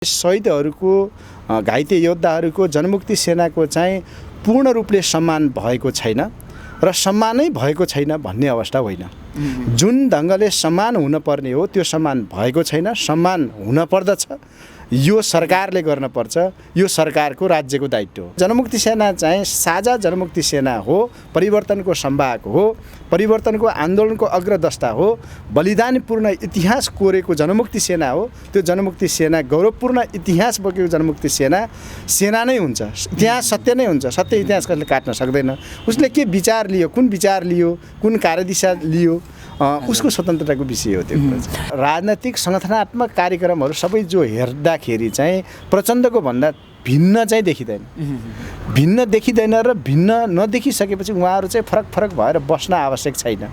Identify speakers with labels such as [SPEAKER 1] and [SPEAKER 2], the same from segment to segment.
[SPEAKER 1] शहीदहरूको घाइते योद्धाहरूको जनमुक्ति सेनाको चाहिँ पूर्ण रूपले सम्मान भएको छैन र सम्मानै भएको छैन भन्ने अवस्था होइन। जुन ढङ्गले सम्मान हुनुपर्ने हो त्यो सम्मान भएको छैन। सम्मान हुन पर्दछ, यो सरकारले गर्न पर्छ, यो सरकारको राज्यको दायित्व हो। जनमुक्ति सेना चाहिँ साझा जनमुक्ति सेना हो, परिवर्तनको संवाहक हो, परिवर्तनको आन्दोलनको अग्रदष्टा हो, बलिदानपूर्ण इतिहास कोरेको जनमुक्ति सेना हो। त्यो जनमुक्ति सेना गौरवपूर्ण इतिहास बोकेको जनमुक्ति सेना सेना नै हुन्छ। इतिहास सत्य नै हुन्छ। सत्य इतिहास कसले काट्न सक्दैन। उसले के विचार लियो, कुन विचार लियो, कुन कार्यदिशा लियो, उसको स्वतन्त्रताको विषय हो त्यो कुरा। राजनैतिक सङ्गठनात्मक कार्यक्रमहरू सबै जो हेर्दाखेरि चाहिँ प्रचण्डको भन्दा भिन्न चाहिँ देखिँदैन। भिन्न देखिँदैन र भिन्न नदेखिसकेपछि उहाँहरू चाहिँ फरक फरक भएर बस्न आवश्यक छैन।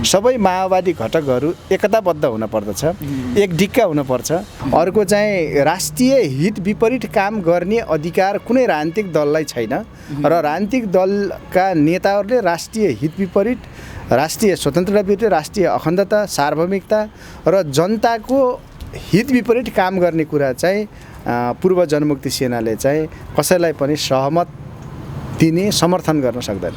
[SPEAKER 1] सबै माओवादी घटकहरू एकताबद्ध हुन पर्दछ, एक ढिक्का हुनुपर्छ। अर्को चाहिँ राष्ट्रिय हित विपरीत काम गर्ने अधिकार कुनै राजनीतिक दललाई छैन र राजनीतिक दलका नेताहरूले राष्ट्रिय हित विपरीत, राष्ट्रिय स्वतन्त्रता विरुद्ध, राष्ट्रिय अखण्डता, सार्वभौमिकता र जनताको हित विपरीत काम गर्ने कुरा चाहिँ पूर्व जनमुक्ति सेनाले चाहिँ कसैलाई पनि सहमत दिने, समर्थन गर्न सक्दैन।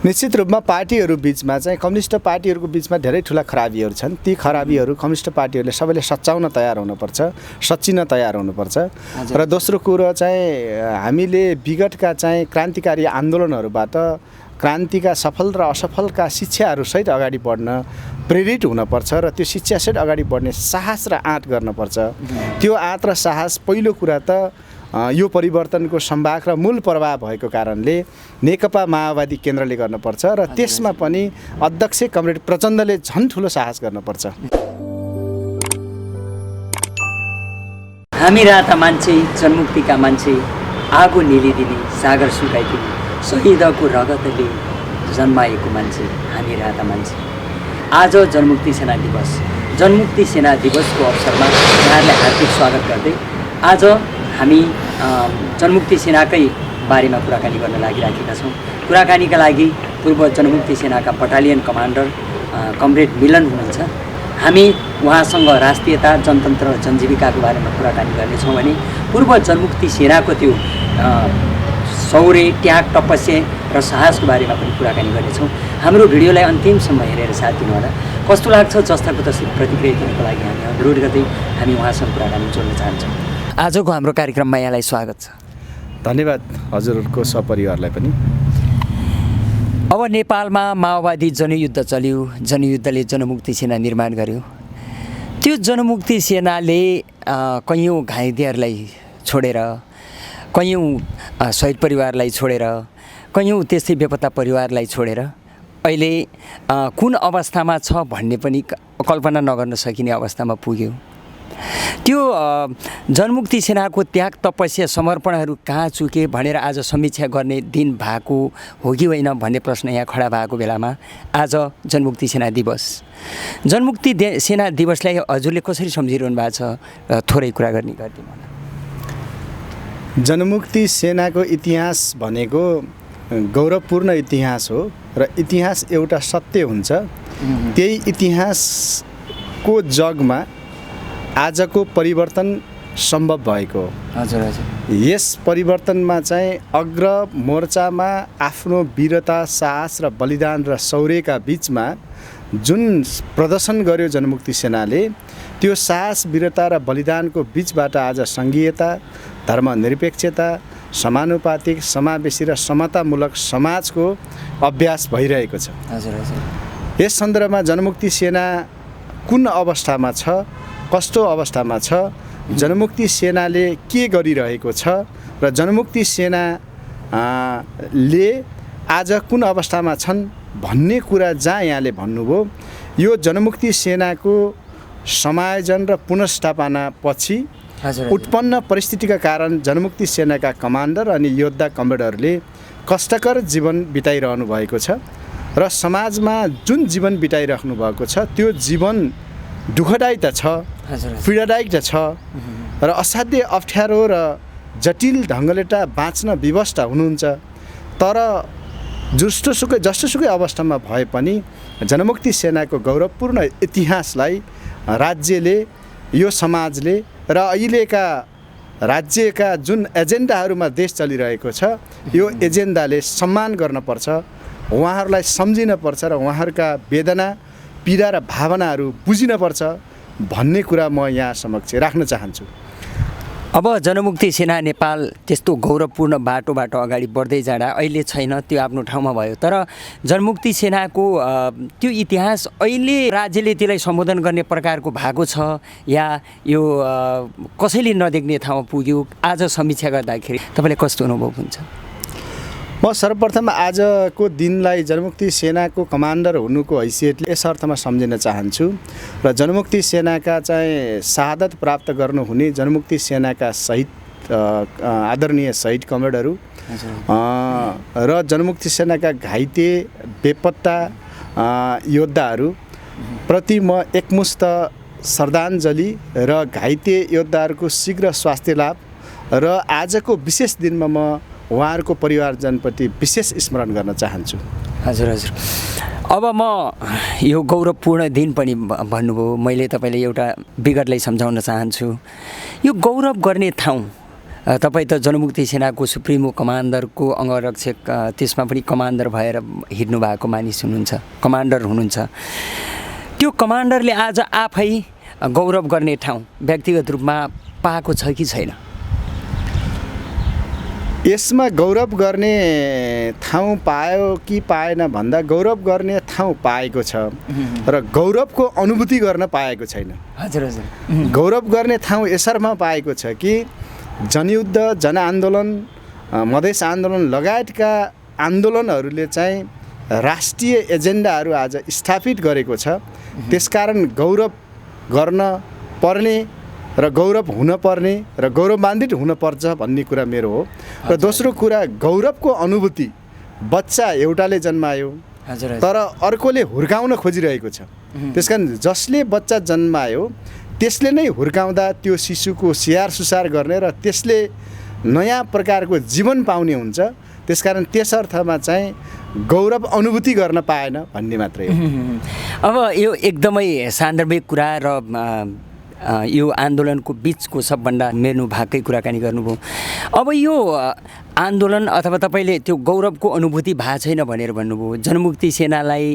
[SPEAKER 1] निश्चित रूपमा पार्टीहरू बिचमा चाहिँ कम्युनिस्ट पार्टीहरूको बिचमा धेरै ठुला खराबीहरू छन्। ती खराबीहरू कम्युनिस्ट पार्टीहरूले सबैले सच्याउन तयार हुनुपर्छ, सच्चिन तयार हुनुपर्छ। र दोस्रो कुरो चाहिँ हामीले विगतका चाहिँ क्रान्तिकारी आन्दोलनहरूबाट क्रान्तिका सफल र असफलका शिक्षाहरूसहित अगाडि बढ्न प्रेरित हुनपर्छ र त्यो शिक्षासहित अगाडि बढ्ने साहस र आँट गर्नुपर्छ। त्यो आँट र साहस पहिलो कुरा त यो परिवर्तनको संवाहक र मूल प्रभाव भएको कारणले नेकपा माओवादी केन्द्रले गर्नुपर्छ र त्यसमा पनि अध्यक्ष कमरेड प्रचण्डले झन् ठुलो साहस गर्नुपर्छ।
[SPEAKER 2] हामी राता मान्छे, जनमुक्तिका मान्छे, आगो निलिदिने, सागर सुकाइदिने, शहीदको रगतले जन्माएको मान्छे, हामी राता मान्छे। आज जनमुक्ति सेना दिवस, जनमुक्ति सेना दिवसको अवसरमा यहाँहरूलाई हार्दिक स्वागत गर्दै आज हामी जनमुक्ति सेनाकै बारेमा कुराकानी गर्न लागिराखेका छौँ। कुराकानीका लागि पूर्व जनमुक्ति सेनाका बटालियन कमान्डर कमरेड मिलन हुनुहुन्छ। हामी उहाँसँग राष्ट्रियता, जनतन्त्र र जनजीविकाको बारेमा कुराकानी गर्नेछौँ भने पूर्व जनमुक्ति सेनाको त्यो शौर्य, त्याग, तपस्या र साहसको बारेमा पनि कुराकानी गर्नेछौँ। हाम्रो भिडियोलाई अन्तिमसम्म हेरेर साथ दिनुहोला। कस्तो लाग्छ जस्ताको तस्तै प्रतिक्रिया दिनको लागि हामी अनुरोध गर्दै हामी उहाँसँग कुराकानी जोड्न चाहन्छौँ। आजको हाम्रो कार्यक्रममा यहाँलाई स्वागत छ।
[SPEAKER 1] धन्यवाद हजुरहरूको सपरिवारलाई पनि।
[SPEAKER 2] अब नेपालमा माओवादी जनयुद्ध चल्यो, जनयुद्धले जनमुक्ति सेना निर्माण गर्यो। त्यो जनमुक्ति सेनाले कैयौँ घाइतेहरूलाई छोडेर, कैयौँ शहीद परिवारलाई छोडेर, कैयौँ त्यस्तै बेपत्ता परिवारलाई छोडेर अहिले कुन अवस्थामा छ भन्ने पनि कल्पना नगर्न सकिने अवस्थामा पुग्यो। त्यो जनमुक्ति सेनाको त्याग, तपस्या, समर्पणहरू कहाँ चुके भनेर आज समीक्षा गर्ने दिन भएको हो कि होइन भन्ने प्रश्न यहाँ खडा भएको बेलामा आज जनमुक्ति सेना दिवस, जनमुक्ति सेना दिवसलाई हजुरले कसरी सम्झिरहनु भएको छ र थोरै कुरा गर्ने गरिदिनु होला।
[SPEAKER 1] जनमुक्ति सेनाको इतिहास भनेको गौरवपूर्ण इतिहास हो र इतिहास एउटा सत्य हुन्छ। त्यही इतिहासको जगमा आजको परिवर्तन सम्भव भएको हो।
[SPEAKER 2] हजुर हजुर।
[SPEAKER 1] यस परिवर्तनमा चाहिँ अग्र मोर्चामा आफ्नो वीरता, साहस र बलिदान र शौर्यका बिचमा जुन प्रदर्शन गर्यो जनमुक्ति सेनाले, त्यो साहस, वीरता र बलिदानको बिचबाट आज सङ्घीयता, धर्मनिरपेक्षता, समानुपातिक, समावेशी र समतामूलक समाजको अभ्यास भइरहेको छ।
[SPEAKER 2] हजुर हजुर।
[SPEAKER 1] यस सन्दर्भमा जनमुक्ति सेना कुन अवस्थामा छ, कस्तो अवस्थामा छ, जनमुक्ति सेनाले के गरिरहेको छ र जनमुक्ति सेनाले आज कुन अवस्थामा छन् भन्ने कुरा जहाँ यहाँले भन्नुभयो, यो जनमुक्ति सेनाको समायोजन र पुनर्स्थापना पछि उत्पन्न परिस्थितिका कारण जनमुक्ति सेनाका कमान्डर अनि योद्धा कमरेडहरूले कष्टकर जीवन बिताइरहनु भएको छ र समाजमा जुन जीवन बिताइराख्नु भएको छ त्यो जीवन दुःखदायी त छ, पीडादायक त छ र असाध्य अप्ठ्यारो र जटिल ढङ्गले त बाँच्न विवश हुनुहुन्छ। तर जस्तोसुकै अवस्थामा भए पनि जनमुक्ति सेनाको गौरवपूर्ण इतिहासलाई राज्यले, यो समाजले र अहिलेका राज्यका जुन एजेन्डाहरूमा देश चलिरहेको छ यो एजेन्डाले सम्मान गर्नुपर्छ, उहाँहरूलाई सम्झिनुपर्छ र उहाँहरूका वेदना पीडा र भावनाहरू बुझिनुपर्छ भन्ने कुरा म यहाँ समक्ष राख्न चाहन्छु।
[SPEAKER 2] अब जनमुक्ति सेना नेपाल त्यस्तो गौरवपूर्ण बाटोबाट अगाडि बढ्दै जाँदा अहिले छैन, त्यो आफ्नो ठाउँमा भयो, तर जनमुक्ति सेनाको त्यो इतिहास अहिले राज्यले त्यसलाई सम्बोधन गर्ने प्रकारको भएको छ या यो कसैले नदेख्ने ठाउँमा पुग्यो? आज समीक्षा गर्दाखेरि तपाईँलाई कस्तो अनुभव हुन्छ?
[SPEAKER 1] म सर्वप्रथम आजको दिनलाई जनमुक्ति सेनाको कमान्डर हुनुको हैसियतले यस अर्थमा सम्झिन चाहन्छु र जनमुक्ति सेनाका चाहिँ शहादत प्राप्त गर्नुहुने जनमुक्ति सेनाका शहीद आदरणीय शहीद कमरेडहरू र जनमुक्ति सेनाका घाइते बेपत्ता योद्धाहरू प्रति म एकमुष्ट श्रद्धाञ्जली र घाइते योद्धाहरूको शीघ्र स्वास्थ्य लाभ र आजको विशेष दिनमा म उहाँहरूको परिवारजनप्रति विशेष स्मरण गर्न चाहन्छु।
[SPEAKER 2] हजुर हजुर। अब म यो गौरवपूर्ण दिन पनि भन्नुभयो, मैले तपाईँले एउटा विगतलाई सम्झाउन चाहन्छु। यो गौरव गर्ने ठाउँ, तपाईँ त जनमुक्ति सेनाको सुप्रिमो कमान्डरको अङ्गरक्षक, त्यसमा पनि कमान्डर भएर हिँड्नु भएको मानिस हुनुहुन्छ, कमान्डर हुनुहुन्छ। त्यो कमान्डरले आज आफै गौरव गर्ने ठाउँ व्यक्तिगत रूपमा पाएको छ कि छैन?
[SPEAKER 1] यसमा गौरव गर्ने ठाउँ पायो कि पाएन भन्दा गौरव गर्ने ठाउँ पाएको छ र गौरवको अनुभूति गर्न पाएको छैन।
[SPEAKER 2] हजुर हजुर।
[SPEAKER 1] गौरव गर्ने ठाउँ यसरमा पाएको छ कि जनयुद्ध, जनआन्दोलन, मधेस आन्दोलन लगायतका आन्दोलनहरूले चाहिँ राष्ट्रिय एजेन्डाहरू आज स्थापित गरेको छ। त्यसकारण गौरव गर्न पर्ने र गौरव हुनपर्ने र गौरवान्वित हुनपर्छ भन्ने कुरा मेरो हो। र दोस्रो कुरा, गौरवको अनुभूति बच्चा एउटाले जन्मायो तर अर्कोले हुर्काउन खोजिरहेको छ। त्यसकारण जसले बच्चा जन्मायो त्यसले नै हुर्काउँदा त्यो शिशुको स्याहार सुसार गर्ने र त्यसले नयाँ प्रकारको जीवन पाउने हुन्छ। त्यसकारण त्यस अर्थमा चाहिँ गौरव अनुभूति गर्न पाएन भन्ने मात्रै हो।
[SPEAKER 2] अब यो एकदमै सान्दर्भिक कुरा र यो आन्दोलनको बिचको सबभन्दा मेनु भागकै कुराकानी गर्नुभयो। अब यो आन्दोलन अथवा तपाईँले त्यो गौरवको अनुभूति भएको छैन भनेर भन्नुभयो, जनमुक्ति सेनालाई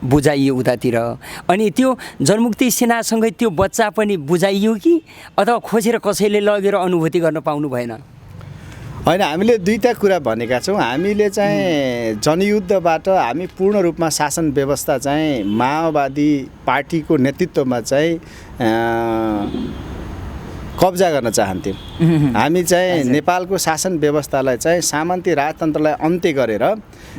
[SPEAKER 2] बुझाइयो उतातिर, अनि त्यो जनमुक्ति सेनासँगै त्यो बच्चा पनि बुझाइयो कि अथवा खोजेर कसैले लगेर अनुभूति गर्न पाउनु भएन?
[SPEAKER 1] होइन, हामीले दुईवटा कुरा भनेका छौँ। हामीले चाहिँ जनयुद्धबाट हामी पूर्ण रूपमा शासन व्यवस्था चाहिँ माओवादी पार्टीको नेतृत्वमा चाहिँ कब्जा गर्न चाहन्थ्यौँ। हामी चाहिँ नेपालको शासन व्यवस्थालाई चाहिँ सामन्ती राजतन्त्रलाई अन्त्य गरेर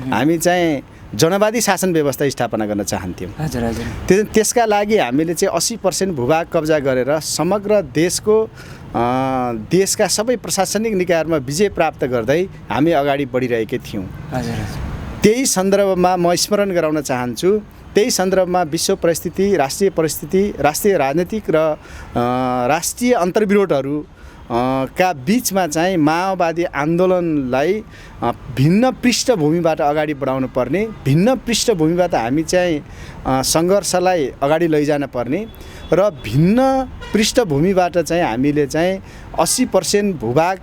[SPEAKER 1] हामी चाहिँ जनवादी शासन व्यवस्था स्थापना गर्न चाहन्थ्यौँ।
[SPEAKER 2] हजुर हजुर।
[SPEAKER 1] त्यसका लागि हामीले चाहिँ 80% भूभाग कब्जा गरेर समग्र देशका सबै प्रशासनिक निकायहरूमा विजय प्राप्त गर्दै हामी अगाडि बढिरहेकै थियौँ।
[SPEAKER 2] हजुर।
[SPEAKER 1] त्यही सन्दर्भमा म स्मरण गराउन चाहन्छु, त्यही सन्दर्भमा विश्व परिस्थिति, राष्ट्रिय परिस्थिति, राष्ट्रिय राजनीतिक र राष्ट्रिय अन्तर्विरोधहरू का बिचमा चाहिँ माओवादी आन्दोलनलाई भिन्न पृष्ठभूमिबाट अगाडि बढाउनु पर्ने, भिन्न पृष्ठभूमिबाट हामी चाहिँ सङ्घर्षलाई अगाडि लैजान पर्ने र भिन्न पृष्ठभूमिबाट चाहिँ हामीले चाहिँ 80% भूभाग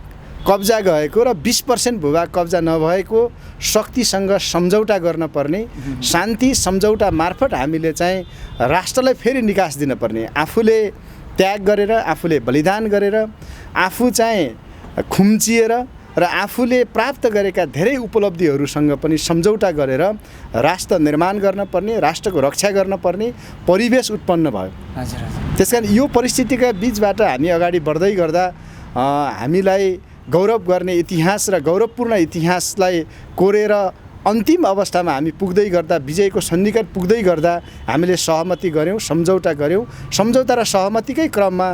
[SPEAKER 1] कब्जा गएको र 20% भूभाग कब्जा नभएको शक्तिसँग सम्झौता गर्न पर्ने, शान्ति सम्झौता मार्फत हामीले चाहिँ राष्ट्रलाई फेरि निकास दिन पर्ने। आफूले त्याग गरेर, आफूले बलिदान गरेर, आफू चाहिँ खुम्चिएर र आफूले प्राप्त गरेका धेरै उपलब्धिहरूसँग पनि सम्झौता गरेर राष्ट्र निर्माण गर्न पर्ने, राष्ट्रको रक्षा गर्न पर्ने परिवेश उत्पन्न भयो। त्यसकारण यो परिस्थितिका बिचबाट हामी अगाडि बढ्दै गर्दा हामीलाई गौरव गर्ने इतिहास र गौरवपूर्ण इतिहासलाई कोरेर अन्तिम अवस्थामा हामी पुग्दै गर्दा, विजयको सन्निकट पुग्दै गर्दा हामीले सहमति गऱ्यौँ, सम्झौता गऱ्यौँ। सम्झौता र सहमतिकै क्रममा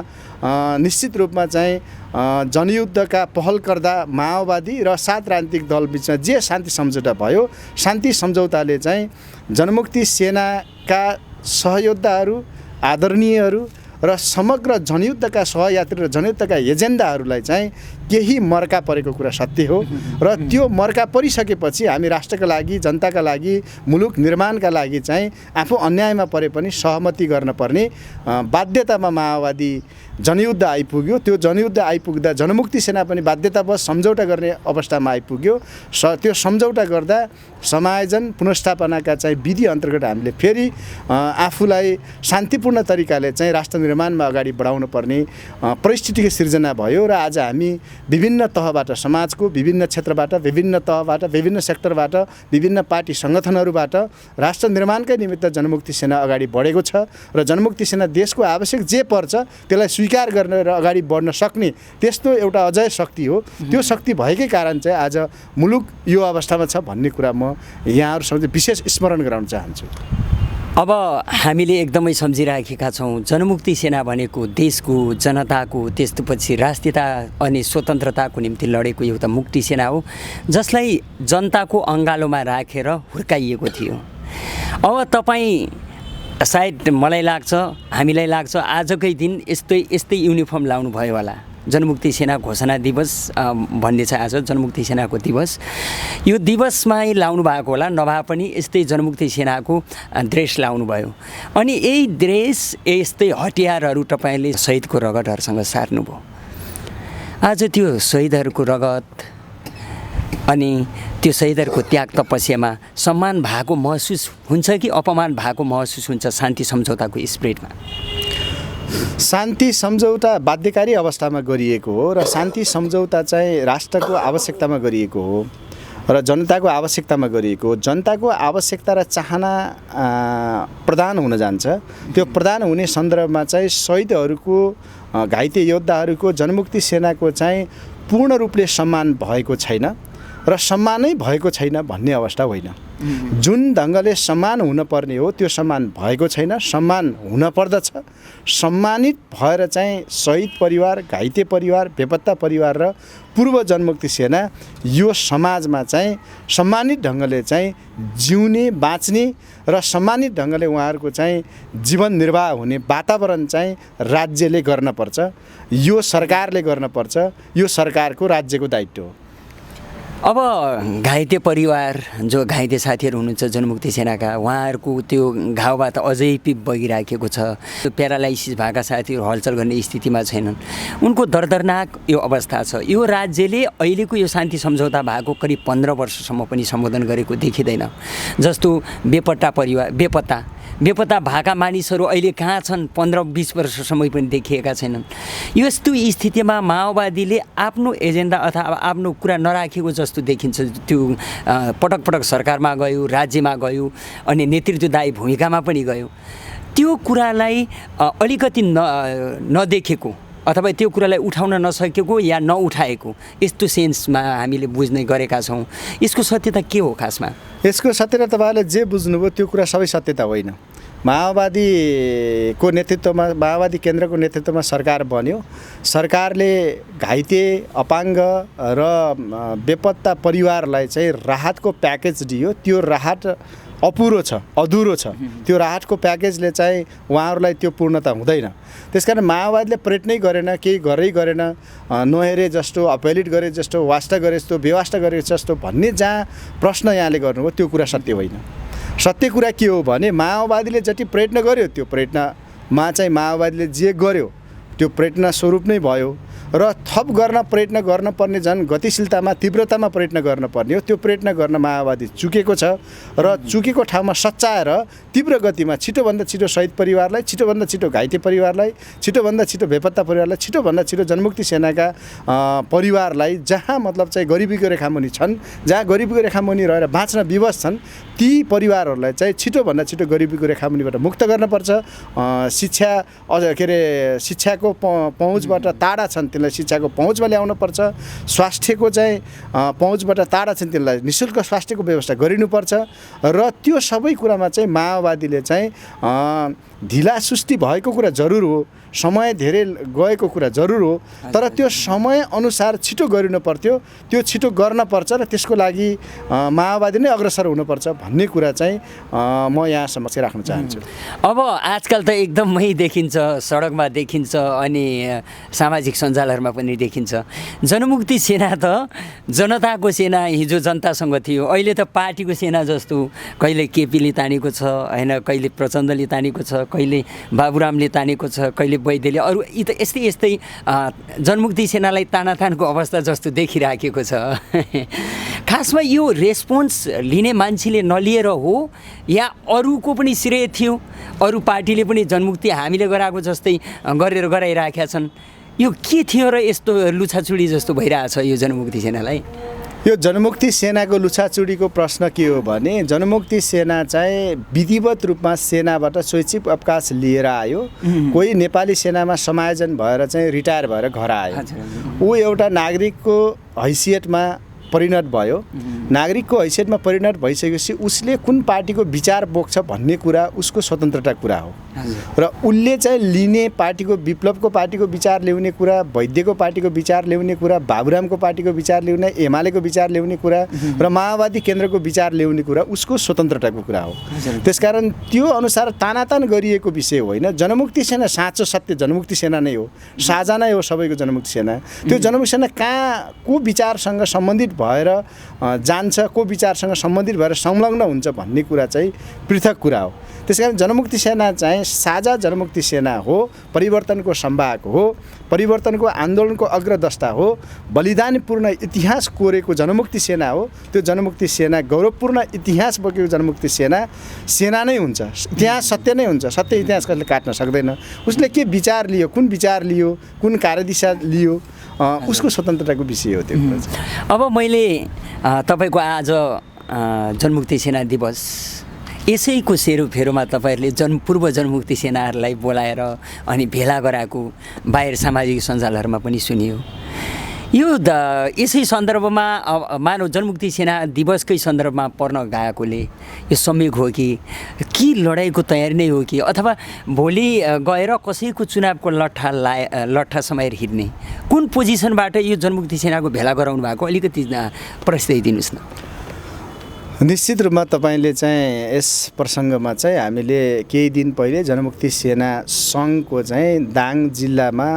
[SPEAKER 1] निश्चित रूपमा चाहिँ जनयुद्धका पहलकर्ता माओवादी र 7 राजनीतिक दल बिचमा जे शान्ति सम्झौता भयो, शान्ति सम्झौताले चाहिँ जनमुक्ति सेनाका सहयोद्धाहरू, आदरणीयहरू र समग्र जनयुद्धका सहयात्री र जनयुद्धका एजेन्डाहरूलाई चाहिँ केही मर्का परेको कुरा सत्य हो र त्यो मर्का परिसकेपछि हामी राष्ट्रका लागि, जनताका लागि, मुलुक निर्माणका लागि चाहिँ आफू अन्यायमा परे पनि सहमति गर्न पर्ने बाध्यतामा माओवादी जनयुद्ध आइपुग्यो। त्यो जनयुद्ध आइपुग्दा जनमुक्ति सेना पनि बाध्यतावश सम्झौता गर्ने अवस्थामा आइपुग्यो। त्यो सम्झौता गर्दा समायोजन पुनर्स्थापनाका चाहिँ विधि अन्तर्गत हामीले फेरि आफूलाई शान्तिपूर्ण तरिकाले चाहिँ राष्ट्र निर्माणमा अगाडि बढाउनु पर्ने परिस्थितिको सिर्जना भयो र आज हामी विभिन्न तहबाट, समाजको विभिन्न क्षेत्रबाट, विभिन्न तहबाट, विभिन्न सेक्टरबाट, विभिन्न पार्टी सङ्गठनहरूबाट राष्ट्र निर्माणकै निमित्त जनमुक्ति सेना अगाडि बढेको छ र जनमुक्ति सेना देशको आवश्यक जे पर्छ त्यसलाई स्वीकार गर्न र अगाडि बढ्न सक्ने त्यस्तो एउटा अजय शक्ति हो। त्यो शक्ति भएकै कारण चाहिँ आज मुलुक यो अवस्थामा छ भन्ने कुरा म यहाँहरूसँग विशेष स्मरण गराउन चाहन्छु।
[SPEAKER 2] अब हामीले एकदमै सम्झिराखेका छौँ जनमुक्ति सेना भनेको देशको, जनताको, त्यसपछि राष्ट्रियता अनि स्वतन्त्रताको निम्ति लडेको एउटा मुक्ति सेना हो जसलाई जनताको अँगालोमा राखेर हुर्काइएको थियो। अब तपाईँ सायद मलाई लाग्छ, हामीलाई लाग्छ आजकै दिन यस्तै युनिफर्म लाउनु भयो होला। जनमुक्ति सेना घोषणा दिवस भन्ने छ आज, जनमुक्ति सेनाको दिवस। यो दिवसमै लाउनु भएको होला, नभए पनि यस्तै जनमुक्ति सेनाको ड्रेस लाउनु भयो। अनि यही ड्रेस, यस्तै हतियारहरू तपाईँले शहीदको रगतहरूसँग सार्नुभयो। आज त्यो शहीदहरूको रगत अनि त्यो शहीदहरूको त्याग तपस्यामा सम्मान भएको महसुस हुन्छ कि अपमान भएको महसुस हुन्छ शान्ति सम्झौताको स्पिरिटमा?
[SPEAKER 1] शान्ति सम्झौता बाध्यकारी अवस्थामा गरिएको हो र शान्ति सम्झौता चाहिँ राष्ट्रको आवश्यकतामा गरिएको हो र जनताको आवश्यकतामा गरिएको हो। जनताको आवश्यकता र चाहना प्रदान हुन जान्छ। त्यो प्रदान हुने सन्दर्भमा चाहिँ शहीदहरूको, घाइते योद्धाहरूको, जनमुक्ति सेनाको चाहिँ पूर्ण रूपले सम्मान भएको छैन र सम्मानै भएको छैन भन्ने अवस्था होइन। जुन ढङ्गले सम्मान हुनुपर्ने हो त्यो सम्मान भएको छैन, सम्मान हुन पर्दछ। सम्मानित भएर चाहिँ शहीद परिवार, घाइते परिवार, बेपत्ता परिवार र पूर्व जनमुक्ति सेना यो समाजमा चाहिँ सम्मानित ढङ्गले चाहिँ जिउने, बाँच्ने र सम्मानित ढङ्गले उहाँहरूको चाहिँ जीवन निर्वाह हुने वातावरण चाहिँ राज्यले गर्नपर्छ, यो सरकारले गर्नपर्छ। यो सरकारको, राज्यको दायित्व हो।
[SPEAKER 2] अब घाइते परिवार, जो घाइते साथीहरू हुनुहुन्छ जनमुक्ति सेनाका, उहाँहरूको त्यो घाउबाट अझै पिप बगिराखेको छ। प्यारालाइसिस भएका साथीहरू हलचल गर्ने स्थितिमा छैनन्। उनको दर्दनाक यो अवस्था छ। यो राज्यले अहिलेको यो शान्ति सम्झौता भएको करिब 15 वर्षसम्म पनि सम्बोधन गरेको देखिँदैन। जस्तो बेपत्ता भएका मानिसहरू अहिले कहाँ छन् 15-20 वर्षसम्म पनि देखिएका छैनन्। यस्तो स्थितिमा माओवादीले आफ्नो एजेन्डा अथवा आफ्नो कुरा नराखेको जस्तो देखिन्छ। त्यो पटक पटक सरकारमा गयो, राज्यमा गयो अनि नेतृत्वदायी भूमिकामा पनि गयो। त्यो कुरालाई अलिकति नदेखेको अथवा त्यो कुरालाई उठाउन नसकेको या नउठाएको यस्तो सेन्समा हामीले बुझ्ने गरेका छौँ। यसको सत्यता के हो खासमा?
[SPEAKER 1] यसको सत्यता तपाईँहरूले जे बुझ्नुभयो त्यो कुरा सबै सत्यता होइन। माओवादीको नेतृत्वमा, माओवादी केन्द्रको नेतृत्वमा सरकार बन्यो। सरकारले घाइते, अपाङ्ग र बेपत्ता परिवारलाई चाहिँ राहतको प्याकेज दियो। त्यो राहत अपुरो छ, अधुरो छ। त्यो राहतको प्याकेजले चाहिँ उहाँहरूलाई त्यो पूर्णता हुँदैन। त्यसकारण माओवादीले प्रयत्नै गरेन, केही गरै गरेन, नहेरे जस्तो, अपहेलित गरे जस्तो, वास्ता गरे जस्तो, बेवास्ता गरे जस्तो भन्ने जहाँ प्रश्न यहाँले गर्नुभयो त्यो कुरा सत्य होइन। सत्य कुरा के हो भने माओवादीले जति प्रयत्न गर्यो त्यो प्रयत्नमा चाहिँ माओवादीले जे गर्यो त्यो प्रयत्न स्वरूप नै भयो र थप गर्न प्रयत्न गर्नुपर्ने झन् गतिशीलतामा, तीव्रतामा प्रयत्न गर्नुपर्ने हो। त्यो प्रयत्न गर्न माओवादी चुकेको छ र चुकेको ठाउँमा सच्चाएर तीव्र गतिमा छिटोभन्दा छिटो शहीद परिवारलाई, छिटोभन्दा छिटो घाइते परिवारलाई, छिटोभन्दा छिटो बेपत्ता परिवारलाई, छिटोभन्दा छिटो जनमुक्ति सेनाका परिवारलाई जहाँ मतलब चाहिँ गरिबीको रेखामुनि छन्, जहाँ गरिबीको रेखामुनि रहेर बाँच्न विवश छन्, ती परिवारहरूलाई चाहिँ छिटोभन्दा छिटो गरिबीको रेखामुनिबाट मुक्त गर्नुपर्छ। शिक्षाको पहुँचबाट टाढा छन् त्यसलाई शिक्षाको पहुँचमा ल्याउनुपर्छ। स्वास्थ्यको चाहिँ पहुँचबाट टाढा छन् त्यसलाई निःशुल्क स्वास्थ्यको व्यवस्था गरिनुपर्छ। र त्यो सबै कुरामा चाहिँ माओवादीले चाहिँ ढिलासुस्ती भएको कुरा जरुर हो। समय धेरै गएको कुरा जरुर हो, तर त्यो समयअनुसार छिटो गरिनु पर्थ्यो, त्यो छिटो गर्न पर्छ र त्यसको लागि माओवादी नै अग्रसर हुनुपर्छ भन्ने कुरा चाहिँ म यहाँ समक्ष राख्न चाहन्छु।
[SPEAKER 2] अब आजकल त एकदमै देखिन्छ, सडकमा देखिन्छ अनि सामाजिक सञ्जालहरूमा पनि देखिन्छ। जनमुक्ति सेना त जनताको सेना, हिजो जनतासँग थियो, अहिले त पार्टीको सेना जस्तो कहिले केपीले तानेको छ होइन, कहिले प्रचण्डले तानेको छ, कहिले बाबुरामले तानेको छ, कहिले वैद्यले, अरू यी त यस्तै यस्तै जनमुक्ति सेनालाई तानातानको अवस्था जस्तो देखिराखेको छ। खासमा यो रेस्पोन्स लिने मान्छेले नलिएर हो या अरूको पनि श्रेय थियो, अरू पार्टीले पनि जनमुक्ति हामीले गराएको जस्तै गराइराखेका छन्, यो के थियो र यस्तो लुछाचुडी जस्तो भइरहेछ यो जनमुक्ति सेनालाई?
[SPEAKER 1] यो जनमुक्ति सेनाको लुछाचुडीको प्रश्न के हो भने, जनमुक्ति सेना चाहिँ विधिवत रूपमा सेनाबाट स्वैच्छिक अवकाश लिएर आयो। कोही नेपाली सेनामा समायोजन भएर चाहिँ रिटायर भएर घर आयो। ऊ एउटा नागरिकको हैसियतमा परिणत भयो। नागरिकको हैसियतमा परिणत भइसकेपछि उसले कुन पार्टीको विचार बोक्छ भन्ने कुरा उसको स्वतन्त्रता कुरा हो र उसले चाहिँ लिने पार्टीको, विप्लवको पार्टीको विचार ल्याउने कुरा, वैद्यको पार्टीको विचार ल्याउने कुरा, बाबुरामको पार्टीको विचार ल्याउने, एमालेको विचार ल्याउने कुरा र माओवादी केन्द्रको विचार ल्याउने कुरा उसको स्वतन्त्रताको कुरा हो। त्यसकारण त्यो अनुसार तानातान गरिएको विषय होइन। जनमुक्ति सेना साँचो सत्य जनमुक्ति सेना नै हो, साझा नै हो सबैको जनमुक्ति सेना। त्यो जनमुक्ति सेना कहाँ को विचारसँग सम्बन्धित भएर जान्छ, को विचारसँग सम्बन्धित भएर संलग्न हुन्छ भन्ने कुरा चाहिँ पृथक कुरा हो। त्यसकारण जनमुक्ति सेना चाहिँ साझा जनमुक्ति सेना हो, परिवर्तनको संवाहक हो, परिवर्तनको आन्दोलनको अग्रदष्टा हो, बलिदानपूर्ण इतिहास कोरेको जनमुक्ति सेना हो। त्यो जनमुक्ति सेना गौरवपूर्ण इतिहास बोकेको जनमुक्ति सेना सेना नै हुन्छ। इतिहास सत्य नै हुन्छ, सत्य इतिहास कसले काट्न सक्दैन। उसले के विचार लियो, कुन विचार लियो, कुन कार्यदिशा लियो, उसको स्वतन्त्रताको विषय हो त्यो कुरा चाहिँ।
[SPEAKER 2] अब मैले तपाईँको आज जनमुक्ति सेना दिवस यसैको सेरोफेरोमा तपाईँहरूले पूर्व जनमुक्ति सेनाहरूलाई बोलाएर अनि भेला गराएको बाहिर सामाजिक सञ्जालहरूमा पनि सुनियो। यो यसै सन्दर्भमा मानव जनमुक्ति सेना दिवसकै सन्दर्भमा पर्न गएकोले यो संयोग हो कि लडाइँको तयारी नै हो कि, अथवा भोलि गएर कसैको चुनावको लट्ठा समाएर हिँड्ने कुन पोजिसनबाट यो जनमुक्ति सेनाको भेला गराउनु भएको, अलिकति प्रस्ताइदिनुहोस् न।
[SPEAKER 1] निश्चित रूपमा तपाईँले चाहिँ यस प्रसङ्गमा चाहिँ हामीले केही दिन पहिले जनमुक्ति सेना सङ्घको चाहिँ दाङ जिल्लामा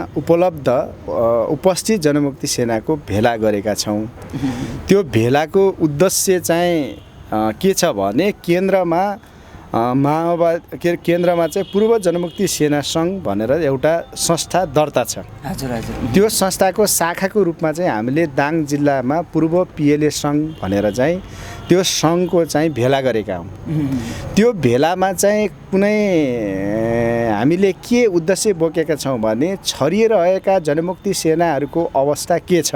[SPEAKER 1] उपस्थित जनमुक्ति सेनाको भेला गरेका छौँ। त्यो भेलाको उद्देश्य चाहिँ के छ भने केन्द्रमा केन्द्रमा चाहिँ पूर्व जनमुक्ति सेना सङ्घ भनेर एउटा संस्था दर्ता छ। त्यो संस्थाको शाखाको रूपमा चाहिँ हामीले दाङ जिल्लामा पूर्व पिएलए सङ्घ भनेर चाहिँ त्यो सङ्घको चाहिँ भेला गरेका हौँ। त्यो भेलामा चाहिँ कुनै हामीले के उद्देश्य बोकेका छौँ भने छरिएर जनमुक्ति सेनाहरूको अवस्था के छ,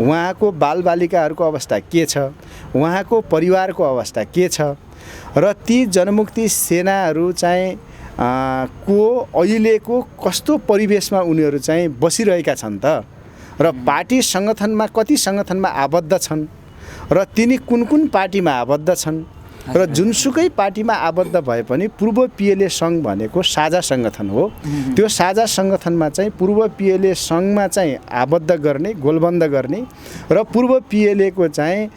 [SPEAKER 1] उहाँको बालबालिकाहरूको अवस्था के छ, उहाँको परिवारको अवस्था के छ र ती जनमुक्ति सेनाहरू चाहिँ को अहिलेको कस्तो परिवेशमा उनीहरू चाहिँ बसिरहेका छन् त, र पार्टी सङ्गठनमा कति सङ्गठनमा आबद्ध छन् र तिनी कुन कुन पार्टीमा आबद्ध छन् र जुनसुकै पार्टीमा आबद्ध भए पनि पूर्व पिएलए सङ्घ भनेको साझा सङ्गठन हो। त्यो साझा सङ्गठनमा चाहिँ पूर्व पिएलए सङ्घमा चाहिँ आबद्ध गर्ने, गोलबन्द गर्ने र पूर्व पिएलएको चाहिँ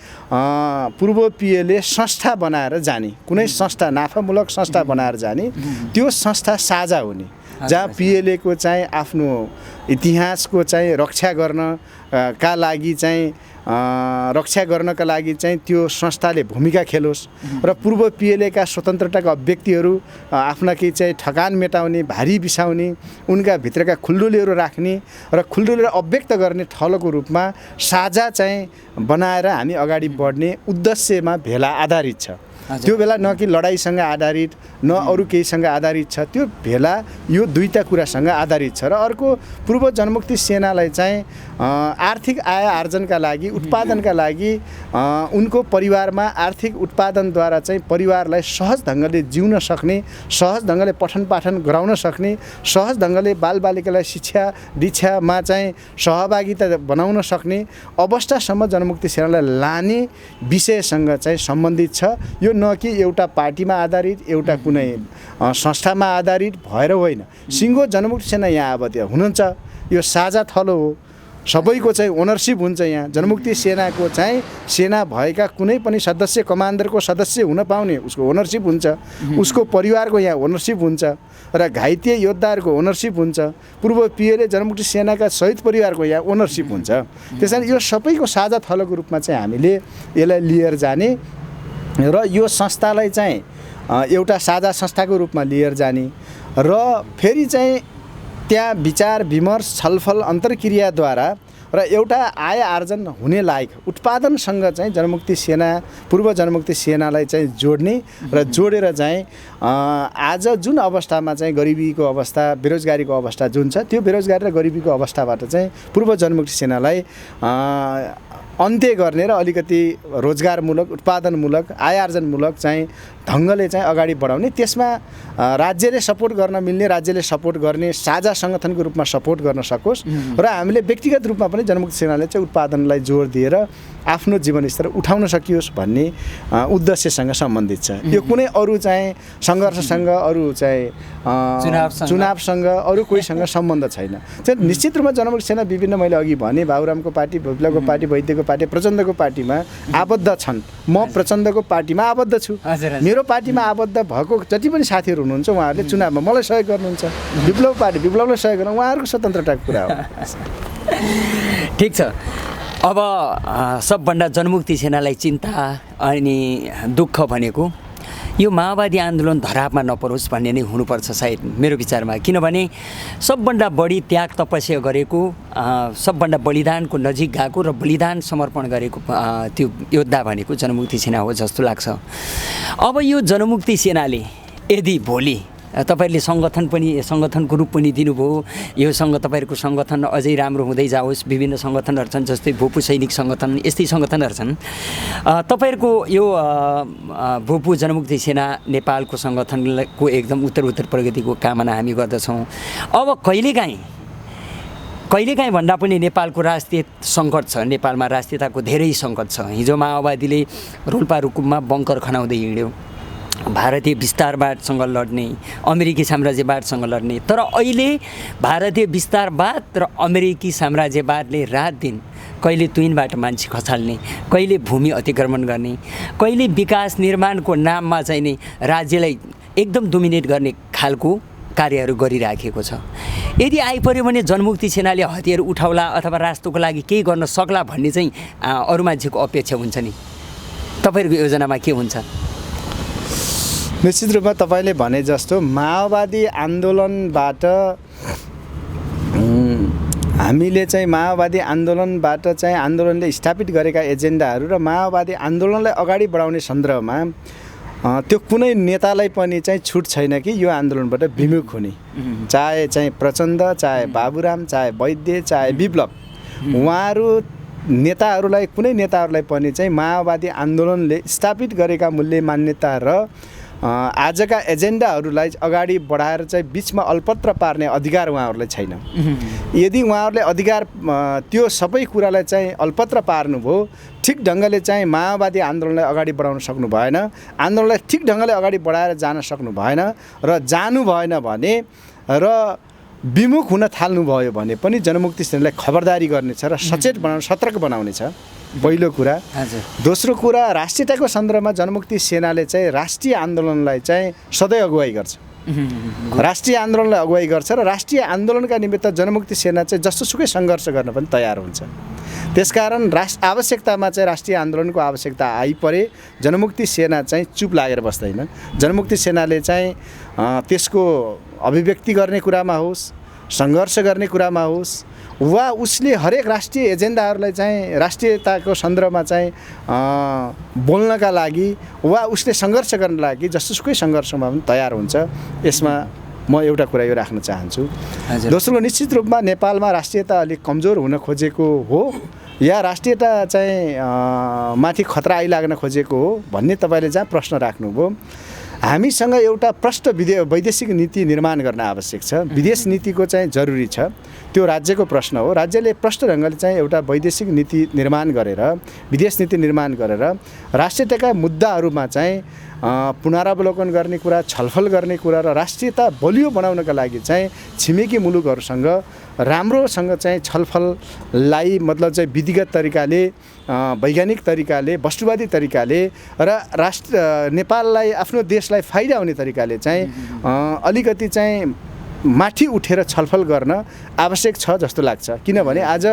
[SPEAKER 1] पूर्व पिएलए संस्था बनाएर जाने, कुनै संस्था नाफामूलक संस्था बनाएर जाने, त्यो संस्था साझा हुने, जहाँ पिएलएको चाहिँ आफ्नो इतिहासको चाहिँ रक्षा गर्नका लागि चाहिँ रक्षा गर्नका लागि चाहिँ त्यो संस्थाले भूमिका खेलोस् र पूर्व पिएलएका स्वतन्त्रताका अभिव्यक्तिहरू आफ्ना केही चाहिँ ठकान मेटाउने, भारी बिसाउने, उनका भित्रका खुल्डुलीहरू राख्ने र खुल्डुलीहरू अभिव्यक्त गर्ने थलोको रूपमा साझा चाहिँ बनाएर हामी अगाडि बढ्ने उद्देश्यमा भेला आधारित छ। त्यो बेला न कि लडाइँसँग आधारित न अरू केहीसँग आधारित छ, त्यो भेला यो दुईटा कुरासँग आधारित छ। र अर्को पूर्व जनमुक्ति सेनालाई चाहिँ आर्थिक आय आर्जनका लागि, उत्पादनका लागि उनको परिवारमा आर्थिक उत्पादनद्वारा चाहिँ परिवारलाई सहज ढङ्गले जिउन सक्ने, सहज ढङ्गले पठन पाठन गराउन सक्ने, सहज ढङ्गले बालबालिकालाई शिक्षा दीक्षामा चाहिँ सहभागिता बनाउन सक्ने अवस्थासम्म जनमुक्ति सेनालाई लाने विषयसँग चाहिँ सम्बन्धित छ। यो न कि एउटा पार्टीमा आधारित एउटा कुनै संस्थामा आधारित भएर होइन। सिङ्गो जनमुक्ति सेना यहाँ अब त्यो हुनुहुन्छ, यो साझा थलो हो, सबैको चाहिँ ओनरसिप हुन्छ। यहाँ जनमुक्ति सेनाको चाहिँ सेना भएका कुनै पनि सदस्य कमान्डरको सदस्य हुन पाउने उसको ओनरसिप हुन्छ, उसको परिवारको यहाँ ओनरसिप हुन्छ र घाइते योद्धाहरूको ओनरसिप हुन्छ, पूर्व पिएलए जनमुक्ति सेनाका शहीद परिवारको यहाँ ओनरसिप हुन्छ। त्यसैले यो सबैको साझा थलोको रूपमा चाहिँ हामीले यसलाई लिएर जाने र यो संस्थालाई चाहिँ एउटा साझा संस्थाको रूपमा लिएर जाने र फेरि चाहिँ त्यहाँ विचार विमर्श छलफल अन्तर्क्रियाद्वारा र एउटा आय आर्जन हुने लायक उत्पादनसँग चाहिँ जनमुक्ति सेना पूर्व जनमुक्ति सेनालाई चाहिँ जोड्ने र जोडेर चाहिँ आज जुन अवस्थामा चाहिँ गरिबीको अवस्था बेरोजगारीको अवस्था जुन छ त्यो बेरोजगारी र गरिबीको अवस्थाबाट चाहिँ पूर्व जनमुक्ति सेनालाई अन्त्य गर्ने र अलिकति रोजगारमूलक उत्पादनमूलक आय आर्जनमूलक चाहिँ ढङ्गले चाहिँ अगाडि बढाउने, त्यसमा राज्यले सपोर्ट गर्न मिल्ने, राज्यले सपोर्ट गर्ने साझा सङ्गठनको रूपमा सपोर्ट गर्न सकोस् र हामीले व्यक्तिगत रूपमा पनि जनमुक्ति सेनाले चाहिँ उत्पादनलाई जोड दिएर आफ्नो जीवनस्तर उठाउन सकियोस् भन्ने उद्देश्यसँग सम्बन्धित छ। यो कुनै अरू चाहिँ सङ्घर्षसँग अरू चाहिँ चुनावसँग अरू कोहीसँग सम्बन्ध छैन। चाहिँ निश्चित रूपमा जनमुक्ति सेना विभिन्न मैले अघि भने बाबुरामको पार्टी, विप्लवको पार्टी, वैद्यको पार्टी, प्रचण्डको पार्टीमा आबद्ध छन्। म प्रचण्डको पार्टीमा आबद्ध छु। मेरो पार्टीमा आबद्ध भएको जति पनि साथीहरू हुनुहुन्छ उहाँहरूले चुनावमा मलाई सहयोग गर्नुहुन्छ, विप्लव पार्टी विप्लवलाई सहयोग गर्नु उहाँहरूको स्वतन्त्रताको कुरा हो।
[SPEAKER 2] ठिक छ। अब सबभन्दा जनमुक्ति सेनालाई चिन्ता अनि दुःख भनेको यो माओवादी आन्दोलन धरापमा नपरोस् भन्ने नै हुनुपर्छ सायद मेरो विचारमा। किनभने सबभन्दा बढी त्याग तपस्या गरेको, सबभन्दा बलिदानको नजिक गएको र बलिदान समर्पण गरेको त्यो योद्धा भनेको जनमुक्ति सेना हो जस्तो लाग्छ। अब यो जनमुक्ति सेनाले यदि भोलि तपाईहरुले संगठनको रूप पनि दिनुभयो, यो तपाईहरुको संगठन अझै राम्रो हुँदै जाओस्, विभिन्न संगठनहरु छन् जस्तै भूपू सैनिक संगठन, यस्तै संगठनहरु छन्। तपाईहरुको यो भूपू जनमुक्ति सेना नेपालको संगठनको एकदम उत्तर प्रगतिको कामना हामी गर्दछौँ। अब कहिलेकाहीँ भन्दा पनि नेपालको राष्ट्रिय सङ्कट छ, नेपालमा राष्ट्रियताको धेरै सङ्कट छ। हिजो माओवादीले रोल्पा रुकुममा बङ्कर खनाउँदै हिँड्यो, भारतीय विस्तारवादसँग लड्ने, अमेरिकी साम्राज्यवादसँग लड्ने। तर अहिले भारतीय विस्तारवाद र अमेरिकी साम्राज्यवादले रात दिन कहिले तुइनबाट मान्छे खसाल्ने, कहिले भूमि अतिक्रमण गर्ने, कहिले विकास निर्माणको नाममा चाहिँ नि राज्यलाई एकदम डोमिनेट गर्ने खालको कार्यहरू गरिराखेको छ। यदि आइपर्यो भने जनमुक्ति सेनाले हतियार उठाउला अथवा राष्ट्रको लागि केही गर्न सक्ला भन्ने चाहिँ अरू मान्छेको अपेक्षा हुन्छ नि। तपाईँहरूको योजनामा के हुन्छ?
[SPEAKER 1] निश्चित रूपमा तपाईँले भने जस्तो माओवादी आन्दोलनबाट हामीले चाहिँ माओवादी आन्दोलनबाट चाहिँ आन्दोलनले स्थापित गरेका एजेन्डाहरू र माओवादी आन्दोलनलाई अगाडि बढाउने सन्दर्भमा त्यो कुनै नेतालाई पनि चाहिँ छुट छैन कि यो आन्दोलनबाट विमुख हुने, चाहे चाहिँ प्रचण्ड, चाहे बाबुराम, चाहे वैद्य, चाहे विप्लव, उहाँहरू नेताहरूलाई कुनै नेताहरूलाई पनि चाहिँ माओवादी आन्दोलनले स्थापित गरेका मूल्य मान्यता र आजका एजेन्डाहरूलाई अगाडि बढाएर चाहिँ बिचमा अल्पत्र पार्ने अधिकार उहाँहरूलाई छैन। यदि उहाँहरूले अधिकार त्यो सबै कुरालाई चाहिँ अल्पत्र पार्नुभयो, ठिक ढङ्गले चाहिँ माओवादी आन्दोलनलाई अगाडि बढाउन सक्नु भएन, आन्दोलनलाई ठिक ढङ्गले अगाडि बढाएर जान सक्नु भएन र जानु भएन भने र विमुख हुन थाल्नुभयो भने पनि जनमुक्ति सेनालाई खबरदारी गर्नेछ र सचेत बनाउन, सतर्क बनाउनेछ, पहिलो कुरा। दोस्रो कुरा, राष्ट्रियताको सन्दर्भमा जनमुक्ति सेनाले चाहिँ राष्ट्रिय आन्दोलनलाई चाहिँ सधैँ अगुवाई गर्छ, राष्ट्रिय आन्दोलनलाई अगुवाई गर्छ र राष्ट्रिय आन्दोलनका निमित्त जनमुक्ति सेना चाहिँ जस्तोसुकै सङ्घर्ष गर्न पनि तयार हुन्छ। त्यसकारण आवश्यकतामा चाहिँ राष्ट्रिय आन्दोलनको आवश्यकता आइपरे जनमुक्ति सेना चाहिँ चुप लागेर बस्दैन। जनमुक्ति सेनाले चाहिँ त्यसको अभिव्यक्ति गर्ने कुरामा होस्, सङ्घर्ष गर्ने कुरामा होस्, वा उसले हरेक राष्ट्रिय एजेन्डाहरूलाई चाहिँ राष्ट्रियताको सन्दर्भमा चाहिँ बोल्नका लागि वा उसले सङ्घर्ष गर्नका लागि जस्तोसुकै सङ्घर्षमा पनि तयार हुन्छ। यसमा म एउटा कुरा यो राख्न चाहन्छु। दोस्रो, निश्चित रूपमा नेपालमा राष्ट्रियता अलिक कमजोर हुन खोजेको हो या राष्ट्रियता चाहिँ माथि खतरा आइलाग्न खोजेको हो भन्ने तपाईँले जहाँ प्रश्न राख्नुभयो, हामीसँग एउटा प्रष्ट वैदेशिक नीति निर्माण गर्न आवश्यक छ। विदेश नीतिको चाहिँ जरुरी छ, त्यो राज्यको प्रश्न हो। राज्यले प्रष्ट ढङ्गले चाहिँ एउटा वैदेशिक नीति निर्माण गरेर, विदेश नीति निर्माण गरेर राष्ट्रियताका मुद्दाहरूमा चाहिँ पुनरावलोकन गर्ने कुरा, छलफल गर्ने कुरा र राष्ट्रियता बलियो बनाउनका लागि चाहिँ छिमेकी मुलुकहरूसँग राम्रोसँग चाहिँ छलफललाई मतलब चाहिँ विधिगत तरिकाले, वैज्ञानिक तरिकाले, वस्तुवादी तरिकाले र नेपाललाई आफ्नो देशलाई फाइदा हुने तरिकाले चाहिँ अलिकति चाहिँ माथि उठेर छलफल गर्न आवश्यक छ जस्तो लाग्छ। किनभने आज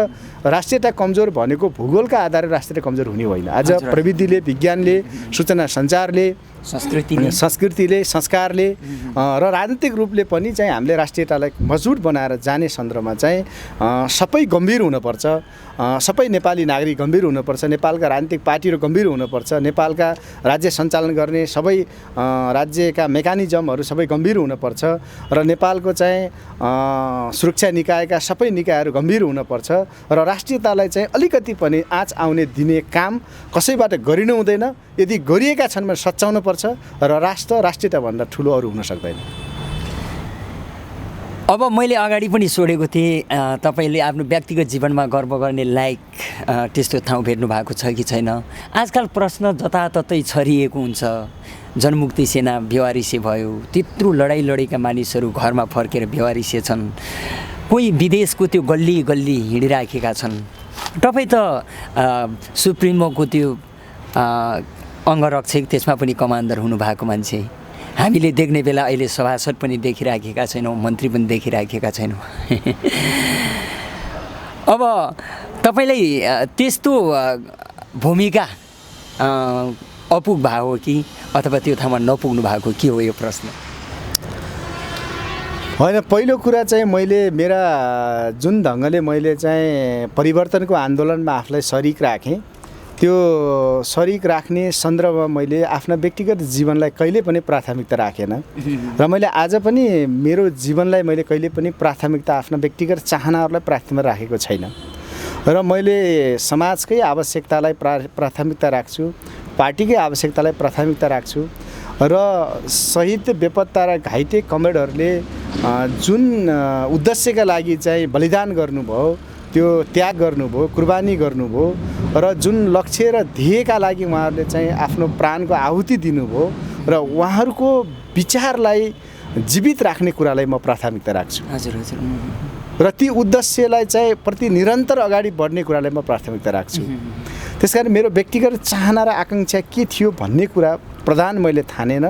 [SPEAKER 1] राष्ट्रियता कमजोर भनेको भूगोलका आधारले राष्ट्रियता कमजोर हुने होइन। आज प्रविधिले, विज्ञानले, सूचना सञ्चारले, संस्कृतिले, संस्कारले र राजनीतिक रूपले पनि चाहिँ हामीले राष्ट्रियतालाई मजबुत बनाएर जाने सन्दर्भमा चाहिँ सबै गम्भीर हुनुपर्छ। सबै नेपाली नागरिक गम्भीर हुनुपर्छ। नेपालका राजनीतिक पार्टीहरू गम्भीर हुनुपर्छ। नेपालका राज्य सञ्चालन गर्ने सबै राज्यका मेकानिजमहरू सबै गम्भीर हुनुपर्छ र नेपालको चाहिँ सुरक्षा निकायका सबै निकायहरू गम्भीर हुनुपर्छ र राष्ट्रियतालाई चाहिँ अलिकति पनि आँच आउने दिने काम कसैबाट गरिनु हुँदैन। यदि गरिएका छन् भने सच्याउनु पर्छ र राष्ट्रियताभन्दा ठुलो अरू हुन सक्दैन।
[SPEAKER 2] अब मैले अगाडि पनि सोधेको थिएँ, तपाईँले आफ्नो व्यक्तिगत जीवनमा गर्व गर्ने लायक त्यस्तो ठाउँ भेट्नु भएको छ कि छैन? आजकल प्रश्न जताततै छरिएको हुन्छ। जनमुक्ति सेना बेवारिसे भयो, त्यत्रो लडाइँका मानिसहरू घरमा फर्केर बेवारिसे छन्, कोही विदेशको त्यो गल्ली गल्ली हिँडिराखेका छन्। तपाईँ त सुप्रिमोको त्यो अङ्गरक्षक, त्यसमा पनि कमान्डर हुनुभएको मान्छे। हामीले देख्ने बेला अहिले सभासद पनि देखिराखेका छैनौँ, मन्त्री पनि देखिराखेका छैनौँ। अब तपाईँलाई त्यस्तो भूमिका अपुग भएको हो कि अथवा त्यो ठाउँमा नपुग्नु भएको के हो यो प्रश्न?
[SPEAKER 1] होइन, पहिलो कुरा चाहिँ मैले मेरा जुन ढङ्गले मैले चाहिँ परिवर्तनको आन्दोलनमा आफूलाई सरिक राखेँ, त्यो सरिक राख्ने सन्दर्भमा मैले आफ्ना व्यक्तिगत जीवनलाई कहिले पनि प्राथमिकता राखेन र मैले आज पनि मेरो जीवनलाई मैले कहिले पनि प्राथमिकता, आफ्ना व्यक्तिगत चाहनाहरूलाई प्राथमिकता राखेको छैन र मैले समाजकै आवश्यकतालाई प्राथमिकता राख्छु, पार्टीकै आवश्यकतालाई प्राथमिकता राख्छु र शहीद, बेपत्ता र घाइते कमरेडहरूले जुन उद्देश्यका लागि चाहिँ बलिदान गर्नुभयो, त्यो त्याग गर्नुभयो, कुर्बानी गर्नुभयो र जुन लक्ष्य र ध्येयका लागि उहाँहरूले चाहिँ आफ्नो प्राणको आहुति दिनुभयो र उहाँहरूको विचारलाई जीवित राख्ने कुरालाई म प्राथमिकता राख्छु।
[SPEAKER 2] हजुर हजुर।
[SPEAKER 1] र ती उद्देश्यलाई चाहिँ प्रति निरन्तर अगाडि बढ्ने कुरालाई म प्राथमिकता राख्छु। त्यसकारण मेरो व्यक्तिगत चाहना र आकाङ्क्षा के थियो भन्ने कुरा प्रधान मैले ठानेन,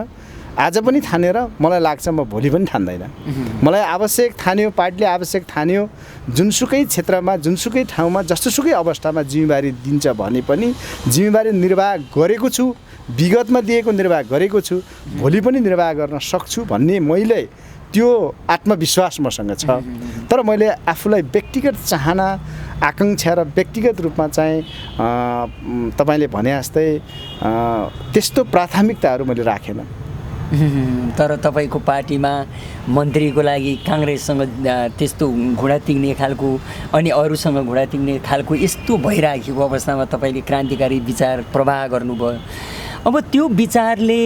[SPEAKER 1] आज पनि ठानेर मलाई लाग्छ म भोलि पनि ठान्दैन। मलाई आवश्यक ठान्यो, पार्टीले आवश्यक ठान्यो, जुनसुकै क्षेत्रमा, जुनसुकै ठाउँमा, जस्तोसुकै अवस्थामा जिम्मेवारी दिन्छ भने पनि जिम्मेवारी निर्वाह गरेको छु, विगतमा दिएको निर्वाह गरेको छु, भोलि पनि निर्वाह गर्न सक्छु भन्ने मैले त्यो आत्मविश्वास मसँग छ। तर मैले आफूलाई व्यक्तिगत चाहना, आकाङ्क्षा र व्यक्तिगत रूपमा चाहिँ तपाईँले भने जस्तै त्यस्तो प्राथमिकताहरू मैले राखेन।
[SPEAKER 2] तर तपाईँको पार्टीमा मन्त्रीको लागि काङ्ग्रेससँग त्यस्तो घुँडा तिग्ने खालको अनि अरूसँग घुँडा तिग्ने खालको यस्तो भइराखेको अवस्थामा तपाईँले क्रान्तिकारी विचार प्रवाह गर्नुभयो। अब त्यो विचारले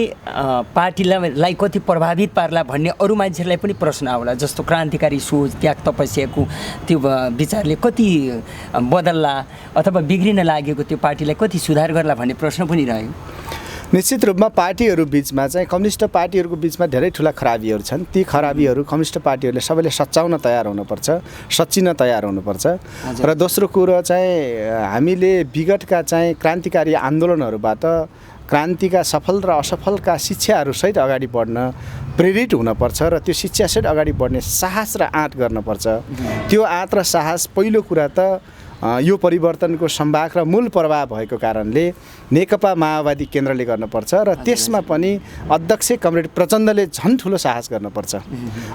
[SPEAKER 2] पार्टीलाई कति प्रभावित पार्ला भन्ने अरू मान्छेहरूलाई पनि प्रश्न आउला। जस्तो क्रान्तिकारी सोच, त्याग तपस्याको त्यो विचारले कति बदल्ला अथवा बिग्रिन लागेको त्यो पार्टीलाई कति सुधार गर्ला भन्ने प्रश्न पनि रह्यो।
[SPEAKER 1] निश्चित रूपमा पार्टीहरू बिचमा चाहिँ कम्युनिस्ट पार्टीहरूको बिचमा धेरै ठुला खराबीहरू छन्। ती खराबीहरू कम्युनिस्ट पार्टीहरूले सबैले सच्याउन तयार हुनुपर्छ, सच्चिन तयार हुनुपर्छ। र दोस्रो कुरो चाहिँ हामीले विगतका चाहिँ क्रान्तिकारी आन्दोलनहरूबाट क्रान्तिका सफल र असफलका शिक्षाहरूसहित अगाडि बढ्न प्रेरित हुनुपर्छ र त्यो शिक्षासहित अगाडि बढ्ने साहस र आँट गर्नुपर्छ। त्यो आँट र साहस पहिलो कुरा त यो परिवर्तनको सम्भाग र मूल प्रवाह भएको कारणले नेकपा माओवादी केन्द्रले गर्नुपर्छ र त्यसमा पनि अध्यक्ष कमरेड प्रचण्डले झन् ठुलो साहस गर्नुपर्छ।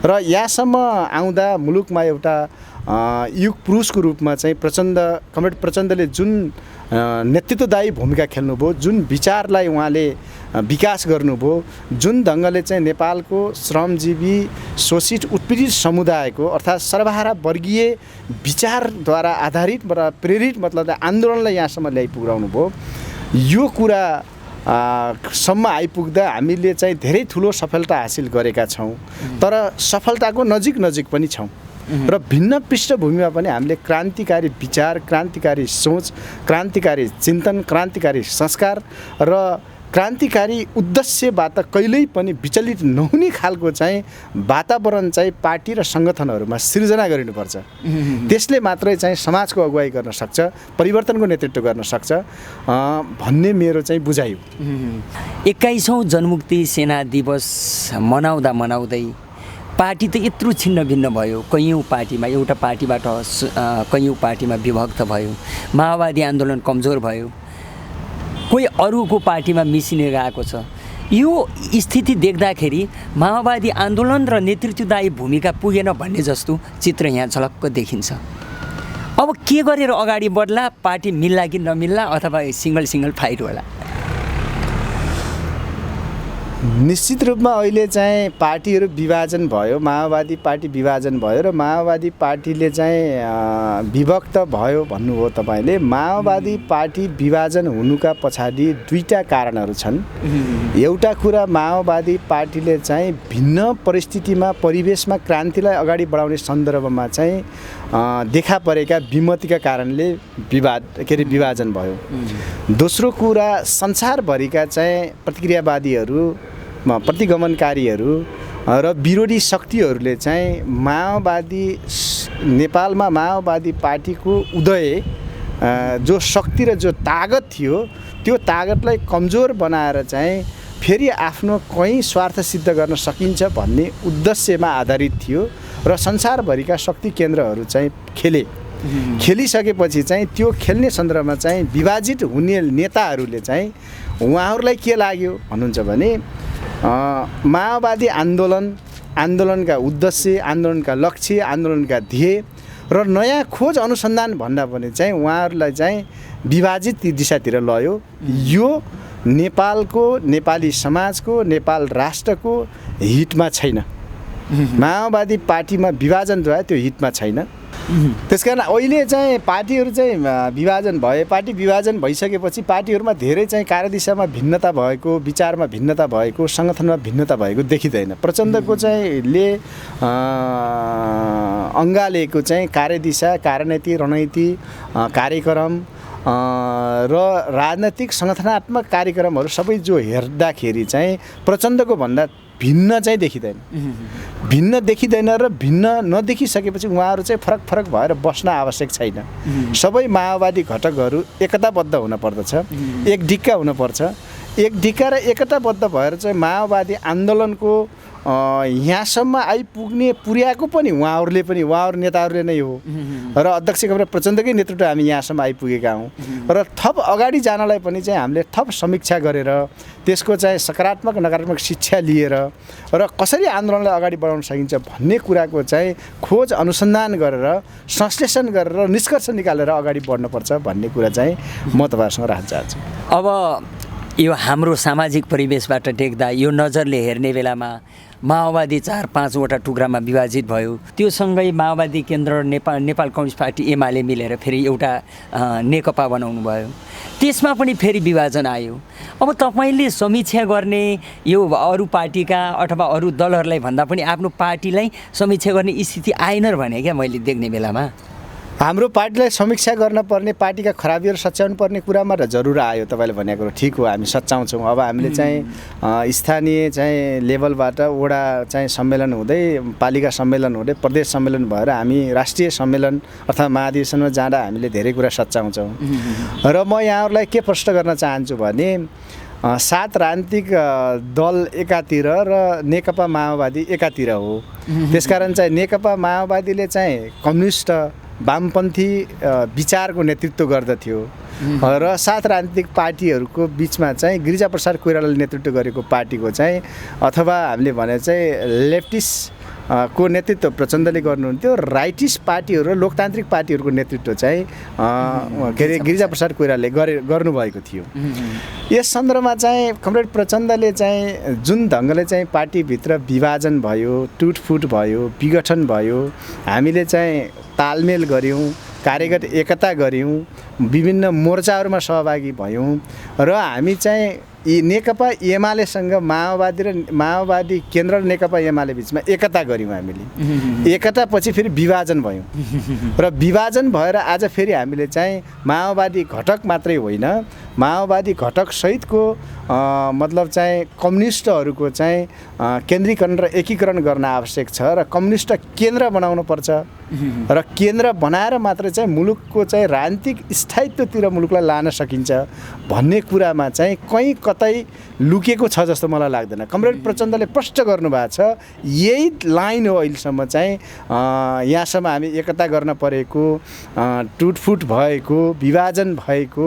[SPEAKER 1] र यहाँसम्म आउँदा मुलुकमा एउटा युग पुरुषको रूपमा चाहिँ कमरेड प्रचण्डले जुन नेतृत्वदायी भूमिका खेल्नुभयो, जुन विचारलाई उहाँले विकास गर्नुभयो, जुन ढङ्गले चाहिँ नेपालको श्रमजीवी शोषित उत्पीडित समुदायको अर्थात् सर्वहारा वर्गीय विचारद्वारा आधारित र प्रेरित मतलब आन्दोलनलाई यहाँसम्म ल्याइ पुर्याउनु भयो, यो कुरा सम्म आइपुग्दा हामीले चाहिँ धेरै ठुलो सफलता हासिल गरेका छौँ, तर सफलताको नजिक पनि छौँ र भिन्न पृष्ठभूमिमा पनि हामीले क्रान्तिकारी विचार, क्रान्तिकारी सोच, क्रान्तिकारी चिन्तन, क्रान्तिकारी संस्कार र क्रान्तिकारी उद्देश्यबाट कहिल्यै पनि विचलित नहुने खालको चाहिँ वातावरण चाहिँ पार्टी र सङ्गठनहरूमा सिर्जना गरिनुपर्छ। त्यसले मात्रै चाहिँ समाजको अगुवाई गर्न सक्छ, परिवर्तनको नेतृत्व गर्न सक्छ भन्ने मेरो चाहिँ बुझाइ हो।
[SPEAKER 2] 21औं जनमुक्ति सेना दिवस मनाउँदै पार्टी त यत्रो छिन्न भिन्न भयो, कैयौँ पार्टीमा, एउटा पार्टीबाट कैयौँ पार्टीमा विभक्त भयो, माओवादी आन्दोलन कमजोर भयो, कोही अरूको पार्टीमा मिसिने गएको छ। यो स्थिति देख्दाखेरि माओवादी आन्दोलन र नेतृत्वदायी भूमिका पुगेन भन्ने जस्तो चित्र यहाँ झलक्क देखिन्छ। अब के गरेर अगाडि बढ्ला? पार्टी मिल्ला कि नमिल्ला, अथवा सिङ्गल फाइट होला?
[SPEAKER 1] निश्चित रूपमा अहिले चाहिँ पार्टीहरू विभाजन भयो, माओवादी पार्टी विभाजन भयो र माओवादी पार्टीले चाहिँ विभक्त भयो भन्नुभयो तपाईँले। माओवादी पार्टी विभाजन हुनुका पछाडि दुईटा कारणहरू छन्। एउटा कुरा, माओवादी पार्टीले चाहिँ भिन्न परिस्थितिमा, परिवेशमा क्रान्तिलाई अगाडि बढाउने सन्दर्भमा चाहिँ देखा परेका विमतिका कारणले विभाजन भयो। दोस्रो कुरा, संसारभरिका चाहिँ प्रतिक्रियावादीहरू, प्रतिगमनकारीहरू र विरोधी शक्तिहरूले चाहिँ नेपालमा माओवादी पार्टीको उदय, जो शक्ति र जो तागत थियो, त्यो तागतलाई कमजोर बनाएर चाहिँ फेरि आफ्नो कहीँ स्वार्थ सिद्ध गर्न सकिन्छ भन्ने उद्देश्यमा आधारित थियो र संसारभरिका शक्ति केन्द्रहरू चाहिँ खेलिसकेपछि चाहिँ त्यो खेल्ने सन्दर्भमा चाहिँ विभाजित हुने नेताहरूले चाहिँ उहाँहरूलाई के लाग्यो भन्नुहुन्छ भने माओवादी आन्दोलनका उद्देश्य, आन्दोलनका लक्ष्य, आन्दोलनका ध्येय र नयाँ खोज अनुसन्धान भन्दा पनि चाहिँ उहाँहरूलाई चाहिँ विभाजित दिशातिर लयो। यो नेपालको, नेपाली समाजको, नेपाल राष्ट्रको हितमा छैन। माओवादी पार्टीमा विभाजन जो आयो त्यो हितमा छैन। त्यसकारण अहिले चाहिँ पार्टीहरू चाहिँ विभाजन भए, पार्टी विभाजन भइसकेपछि पार्टीहरूमा धेरै चाहिँ कार्यदिशामा भिन्नता भएको, विचारमा भिन्नता भएको, सङ्गठनमा भिन्नता भएको देखिँदैन। प्रचण्डको चाहिँ अङ्गालेको चाहिँ कार्यदिशा, कार्यनीति, रणनीति, कार्यक्रम र राजनैतिक सङ्गठनात्मक कार्यक्रमहरू सबै जो हेर्दाखेरि चाहिँ प्रचण्डको भन्दा भिन्न चाहिँ देखिँदैन र भिन्न नदेखिसकेपछि उहाँहरू चाहिँ फरक भएर बस्न आवश्यक छैन। सबै माओवादी घटकहरू एकताबद्ध हुन पर्दछ, एक ढिक्का हुनुपर्छ। एक ढिक्का र एकताबद्ध भएर चाहिँ माओवादी आन्दोलनको यहाँसम्म पुर्याएको पनि उहाँहरू नेताहरूले नै हो र अध्यक्ष कमरेड प्रचण्डकै नेतृत्व हामी यहाँसम्म आइपुगेका हौँ र थप अगाडि जानलाई पनि चाहिँ हामीले थप समीक्षा गरेर त्यसको चाहिँ सकारात्मक नकारात्मक शिक्षा लिएर र कसरी आन्दोलनलाई अगाडि बढाउन सकिन्छ भन्ने कुराको चाहिँ खोज अनुसन्धान गरेर, संश्लेषण गरेर निष्कर्ष निकालेर अगाडि बढ्नुपर्छ भन्ने कुरा चाहिँ म तपाईँहरूसँग राख्न चाहन्छु।
[SPEAKER 2] अब यो हाम्रो सामाजिक परिवेशबाट देख्दा यो नजरले हेर्ने बेलामा माओवादी 4-5वटा टुक्रामा विभाजित भयो। त्यो सँगै माओवादी केन्द्र र नेपाल कम्युनिस्ट पार्टी एमाले मिलेर फेरि एउटा नेकपा बनाउनु भयो। त्यसमा पनि फेरि विभाजन आयो। अब तपाईँले समीक्षा गर्ने यो अरू पार्टीका अथवा अरू दलहरूलाई भन्दा पनि आफ्नो पार्टीलाई समीक्षा गर्ने स्थिति आएन भने क्या मैले देख्ने बेलामा
[SPEAKER 1] हाम्रो पार्टीलाई समीक्षा गर्न पर्ने, पार्टीका खराबीहरू सच्याउनु पर्ने कुरामा र जरुर आयो। तपाईँले भनेको ठिक हो, हामी सच्याउँछौँ। अब हामीले चाहिँ स्थानीय चाहिँ लेभलबाट वडा चाहिँ सम्मेलन हुँदै, पालिका सम्मेलन हुँदै, प्रदेश सम्मेलन भएर हामी राष्ट्रिय सम्मेलन अथवा महाधिवेशनमा जाँदा हामीले धेरै कुरा सच्याउँछौँ। र म यहाँहरूलाई के प्रश्न गर्न चाहन्छु भने 7 राजनीतिक दल एकातिर र नेकपा माओवादी एकातिर हो। त्यसकारण चाहिँ नेकपा माओवादीले चाहिँ कम्युनिस्ट वामपन्थी विचारको नेतृत्व गर्दथ्यो र 7 राजनीतिक पार्टीहरूको बिचमा चाहिँ गिरिजाप्रसाद कोइरालाले नेतृत्व गरेको पार्टीको चाहिँ अथवा हामीले भने चाहिँ लेफ्टिस्ट को नेतृत्व प्रचण्डले गर्नुहुन्थ्यो। राइटिस्ट पार्टीहरू र लोकतान्त्रिक पार्टीहरूको नेतृत्व चाहिँ के अरे गिरिजाप्रसाद कोइरालाले गर्नुभएको थियो। यस सन्दर्भमा चाहिँ कमरेड प्रचण्डले चाहिँ जुन ढङ्गले चाहिँ पार्टीभित्र विभाजन भयो, टुटफुट भयो, विघटन भयो, हामीले चाहिँ तालमेल गऱ्यौँ, कार्यगत एकता गऱ्यौँ, विभिन्न मोर्चाहरूमा सहभागी भयौँ र हामी चाहिँ यी नेकपा एमालेसँग माओवादी केन्द्र र नेकपा एमाले बिचमा एकता गऱ्यौँ हामीले। एकता पछि फेरि विभाजन भयौँ र विभाजन भएर आज फेरि हामीले चाहिँ माओवादी घटक मात्रै होइन, माओवादी घटक सहितको मतलब चाहिँ कम्युनिस्टहरूको चाहिँ केन्द्रीकरण र एकीकरण गर्न आवश्यक छ र कम्युनिस्ट केन्द्र बनाउनु पर्छ र केन्द्र बनाएर मात्र चाहिँ मुलुकको चाहिँ राजनीतिक स्थायित्वतिर मुलुकलाई लान सकिन्छ भन्ने कुरामा चाहिँ कहीँ कतै लुकेको छ जस्तो मलाई लाग्दैन। कमरेड प्रचण्डले प्रष्ट गर्नुभएको छ, यही लाइन हो अहिलेसम्म चाहिँ यहाँसम्म हामी एकता गर्न परेको, टुटफुट भएको, विभाजन भएको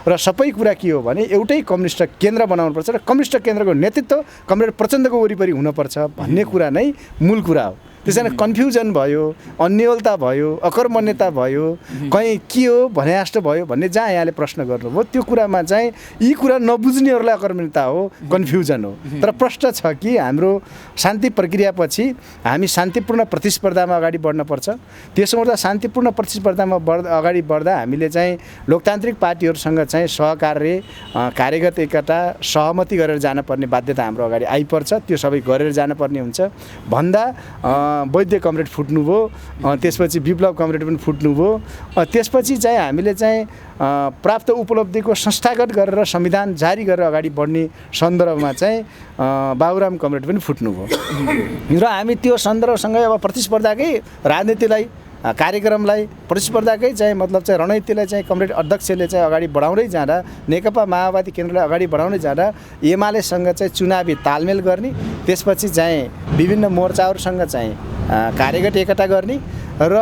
[SPEAKER 1] र सबै कुरा के हो भने एउटै कम्युनिस्ट केन्द्र बनाउनुपर्छ र कम्युनिस्ट केन्द्रको नेतृत्व कमरेड प्रचण्डको वरिपरि हुनुपर्छ भन्ने कुरा नै मूल कुरा हो। त्यसैले कन्फ्युजन भयो, अन्योलता भयो, अकर्मण्यता भयो, कहीँ के हो भने जस्तो भयो भन्ने जहाँ यहाँले प्रश्न गर्नुभयो त्यो कुरामा चाहिँ यी कुरा नबुझ्नेहरूलाई अकर्मण्यता हो, कन्फ्युजन हो। तर प्रश्न छ कि हाम्रो शान्ति प्रक्रियापछि हामी शान्तिपूर्ण प्रतिस्पर्धामा अगाडि बढ्नुपर्छ। त्यसो हुँदा शान्तिपूर्ण प्रतिस्पर्धामा अगाडि बढ्दा हामीले चाहिँ लोकतान्त्रिक पार्टीहरूसँग चाहिँ सहकार्य, कार्यगत एकता, सहमति गरेर जानुपर्ने बाध्यता हाम्रो अगाडि आइपर्छ। त्यो सबै गरेर जानुपर्ने हुन्छ भन्दा वैद्य कमरेड फुट्नुभयो, त्यसपछि विप्लव कमरेड पनि फुट्नुभयो, त्यसपछि चाहिँ हामीले चाहिँ प्राप्त उपलब्धिको संस्थागत गरेर संविधान जारी गरेर अगाडि बढ्ने सन्दर्भमा चाहिँ बाबुराम कमरेड पनि फुट्नुभयो र हामी त्यो सन्दर्भसँगै अब प्रतिस्पर्धाकै राजनीतिलाई, कार्यक्रमलाई, प्रतिस्पर्धाकै चाहिँ मतलब चाहिँ रणनीतिलाई चाहिँ कमरेड अध्यक्षले चाहिँ अगाडि बढाउँदै जाँदा, नेकपा माओवादी केन्द्रलाई अगाडि बढाउँदै जाँदा एमालेसँग चाहिँ चुनावी तालमेल गर्ने, त्यसपछि चाहिँ विभिन्न मोर्चाहरूसँग चाहिँ कार्यगत एकता गर्ने र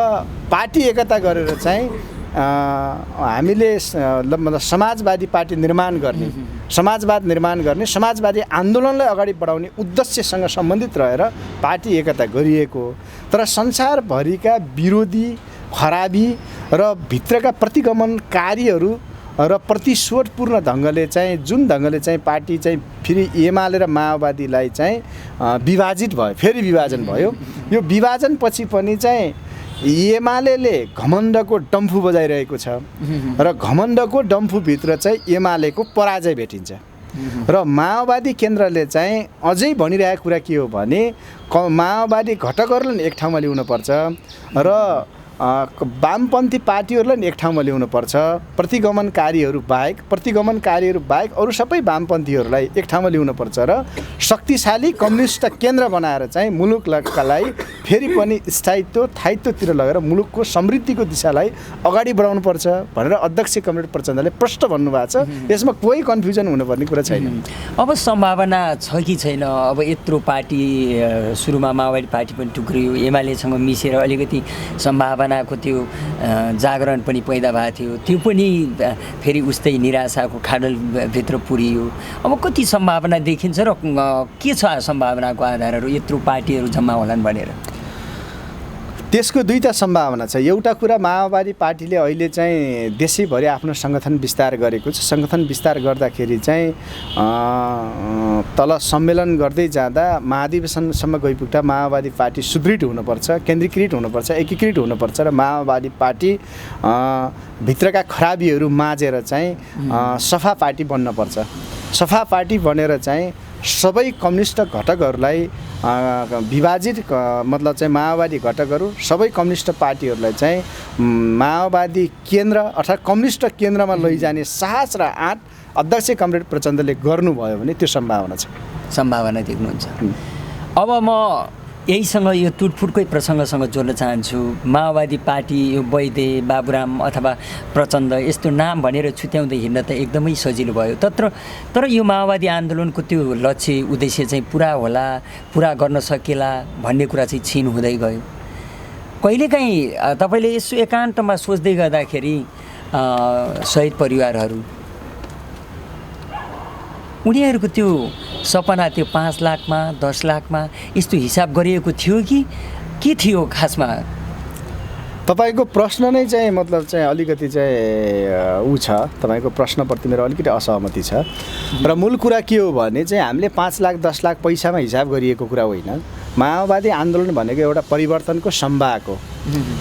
[SPEAKER 1] पार्टी एकता गरेर चाहिँ हामीले समाजवादी पार्टी निर्माण गर्ने, समाजवादी आन्दोलनलाई अगाडि बढाउने उद्देश्यसँग सम्बन्धित रहेर पार्टी एकता गरिएको। तर संसारभरिका विरोधी, खराबी र भित्रका प्रतिगमनकारीहरू र प्रतिशोधपूर्ण ढङ्गले चाहिँ जुन ढङ्गले चाहिँ पार्टी चाहिँ फेरि एमाले र माओवादीलाई चाहिँ विभाजित भयो, फेरि विभाजन भयो। यो विभाजन पछि पनि चाहिँ एमाले घमण्डको डम्फु बजाइरहेको छ र घमण्डको डम्फुभित्र चाहिँ एमालेको पराजय भेटिन्छ र माओवादी केन्द्रले चाहिँ अझै भनिरहेको कुरा के हो भने माओवादी घटकहरूलाई एक ठाउँमा ल्याउनुपर्छ र वामपन्थी पार्टीहरूलाई नि एक ठाउँमा ल्याउनुपर्छ। प्रतिगमनकारीहरू बाहेक अरू सबै वामपन्थीहरूलाई एक ठाउँमा ल्याउनुपर्छ र शक्तिशाली कम्युनिस्ट केन्द्र बनाएर चाहिँ मुलुकलाई फेरि पनि स्थायित्वतिर लगेर मुलुकको समृद्धिको दिशालाई अगाडि बढाउनुपर्छ भनेर अध्यक्ष कमरेड प्रचण्डले प्रष्ट भन्नुभएको छ। यसमा कोही कन्फ्युजन हुनुपर्ने कुरा छैन।
[SPEAKER 2] अब सम्भावना छ कि छैन? अब यत्रो पार्टी सुरुमा माओवादी पार्टी पनि टुक्रियो, एमालेसँग मिसेर अलिकति सम्भावनाको त्यो जागरण पनि पैदा भएको थियो, त्यो पनि फेरि उस्तै निराशाको खाडलभित्र पुरियो। अब कति सम्भावना देखिन्छ र के छ सम्भावनाको आधारहरू यत्रो पार्टीहरू जम्मा होलान् भनेर?
[SPEAKER 1] त्यसको दुईटा सम्भावना छ। एउटा कुरा माओवादी पार्टीले अहिले चाहिँ देशैभरि आफ्नो सङ्गठन विस्तार गरेको छ। सङ्गठन विस्तार गर्दाखेरि चाहिँ तल सम्मेलन गर्दै जाँदा महाधिवेशनसम्म गइपुग्दा माओवादी पार्टी सुदृढ हुनुपर्छ, केन्द्रीकृत हुनुपर्छ, एकीकृत हुनुपर्छ र माओवादी पार्टी भित्रका खराबीहरू माझेर चाहिँ सफा पार्टी बन्नुपर्छ। सफा पार्टी बनेर चाहिँ सबै कम्युनिस्ट घटकहरूलाई विभाजित मतलब चाहिँ माओवादी घटकहरू सबै कम्युनिस्ट पार्टीहरूलाई चाहिँ माओवादी केन्द्र अर्थात् कम्युनिस्ट केन्द्रमा लैजाने साहस र आँट अध्यक्ष कमरेड प्रचण्डले गर्नुभयो भने त्यो सम्भावना छ।
[SPEAKER 2] सम्भावना देख्नुहुन्छ। अब म यहीसँग यो टुटफुटकै प्रसङ्गसँग जोड्न चाहन्छु। माओवादी पार्टी यो वैद्य, बाबुराम अथवा प्रचण्ड यस्तो नाम भनेर छुट्याउँदै हिँड्न त एकदमै सजिलो भयो। तर यो माओवादी आन्दोलनको त्यो लक्ष्य उद्देश्य चाहिँ पुरा होला, पुरा गर्न सकेला भन्ने कुरा चाहिँ छिन हुँदै गयो। कहिलेकाहीँ तपाईँले यसो एकान्तमा सोच्दै गर्दाखेरि शहीद परिवारहरू उनीहरूको त्यो सपना त्यो 5 लाखमा 10 लाखमा यस्तो हिसाब गरिएको थियो कि के थियो खासमा?
[SPEAKER 1] तपाईँको प्रश्न नै चाहिँ मतलब चाहिँ अलिकति चाहिँ ऊ छ, तपाईँको प्रश्नप्रति मेरो अलिकति असहमति छ र मूल कुरा के हो भने चाहिँ हामीले 5 लाख 10 लाख पैसामा हिसाब गरिएको कुरा होइन। माओवादी आन्दोलन भनेको एउटा परिवर्तनको सम्भाग हो,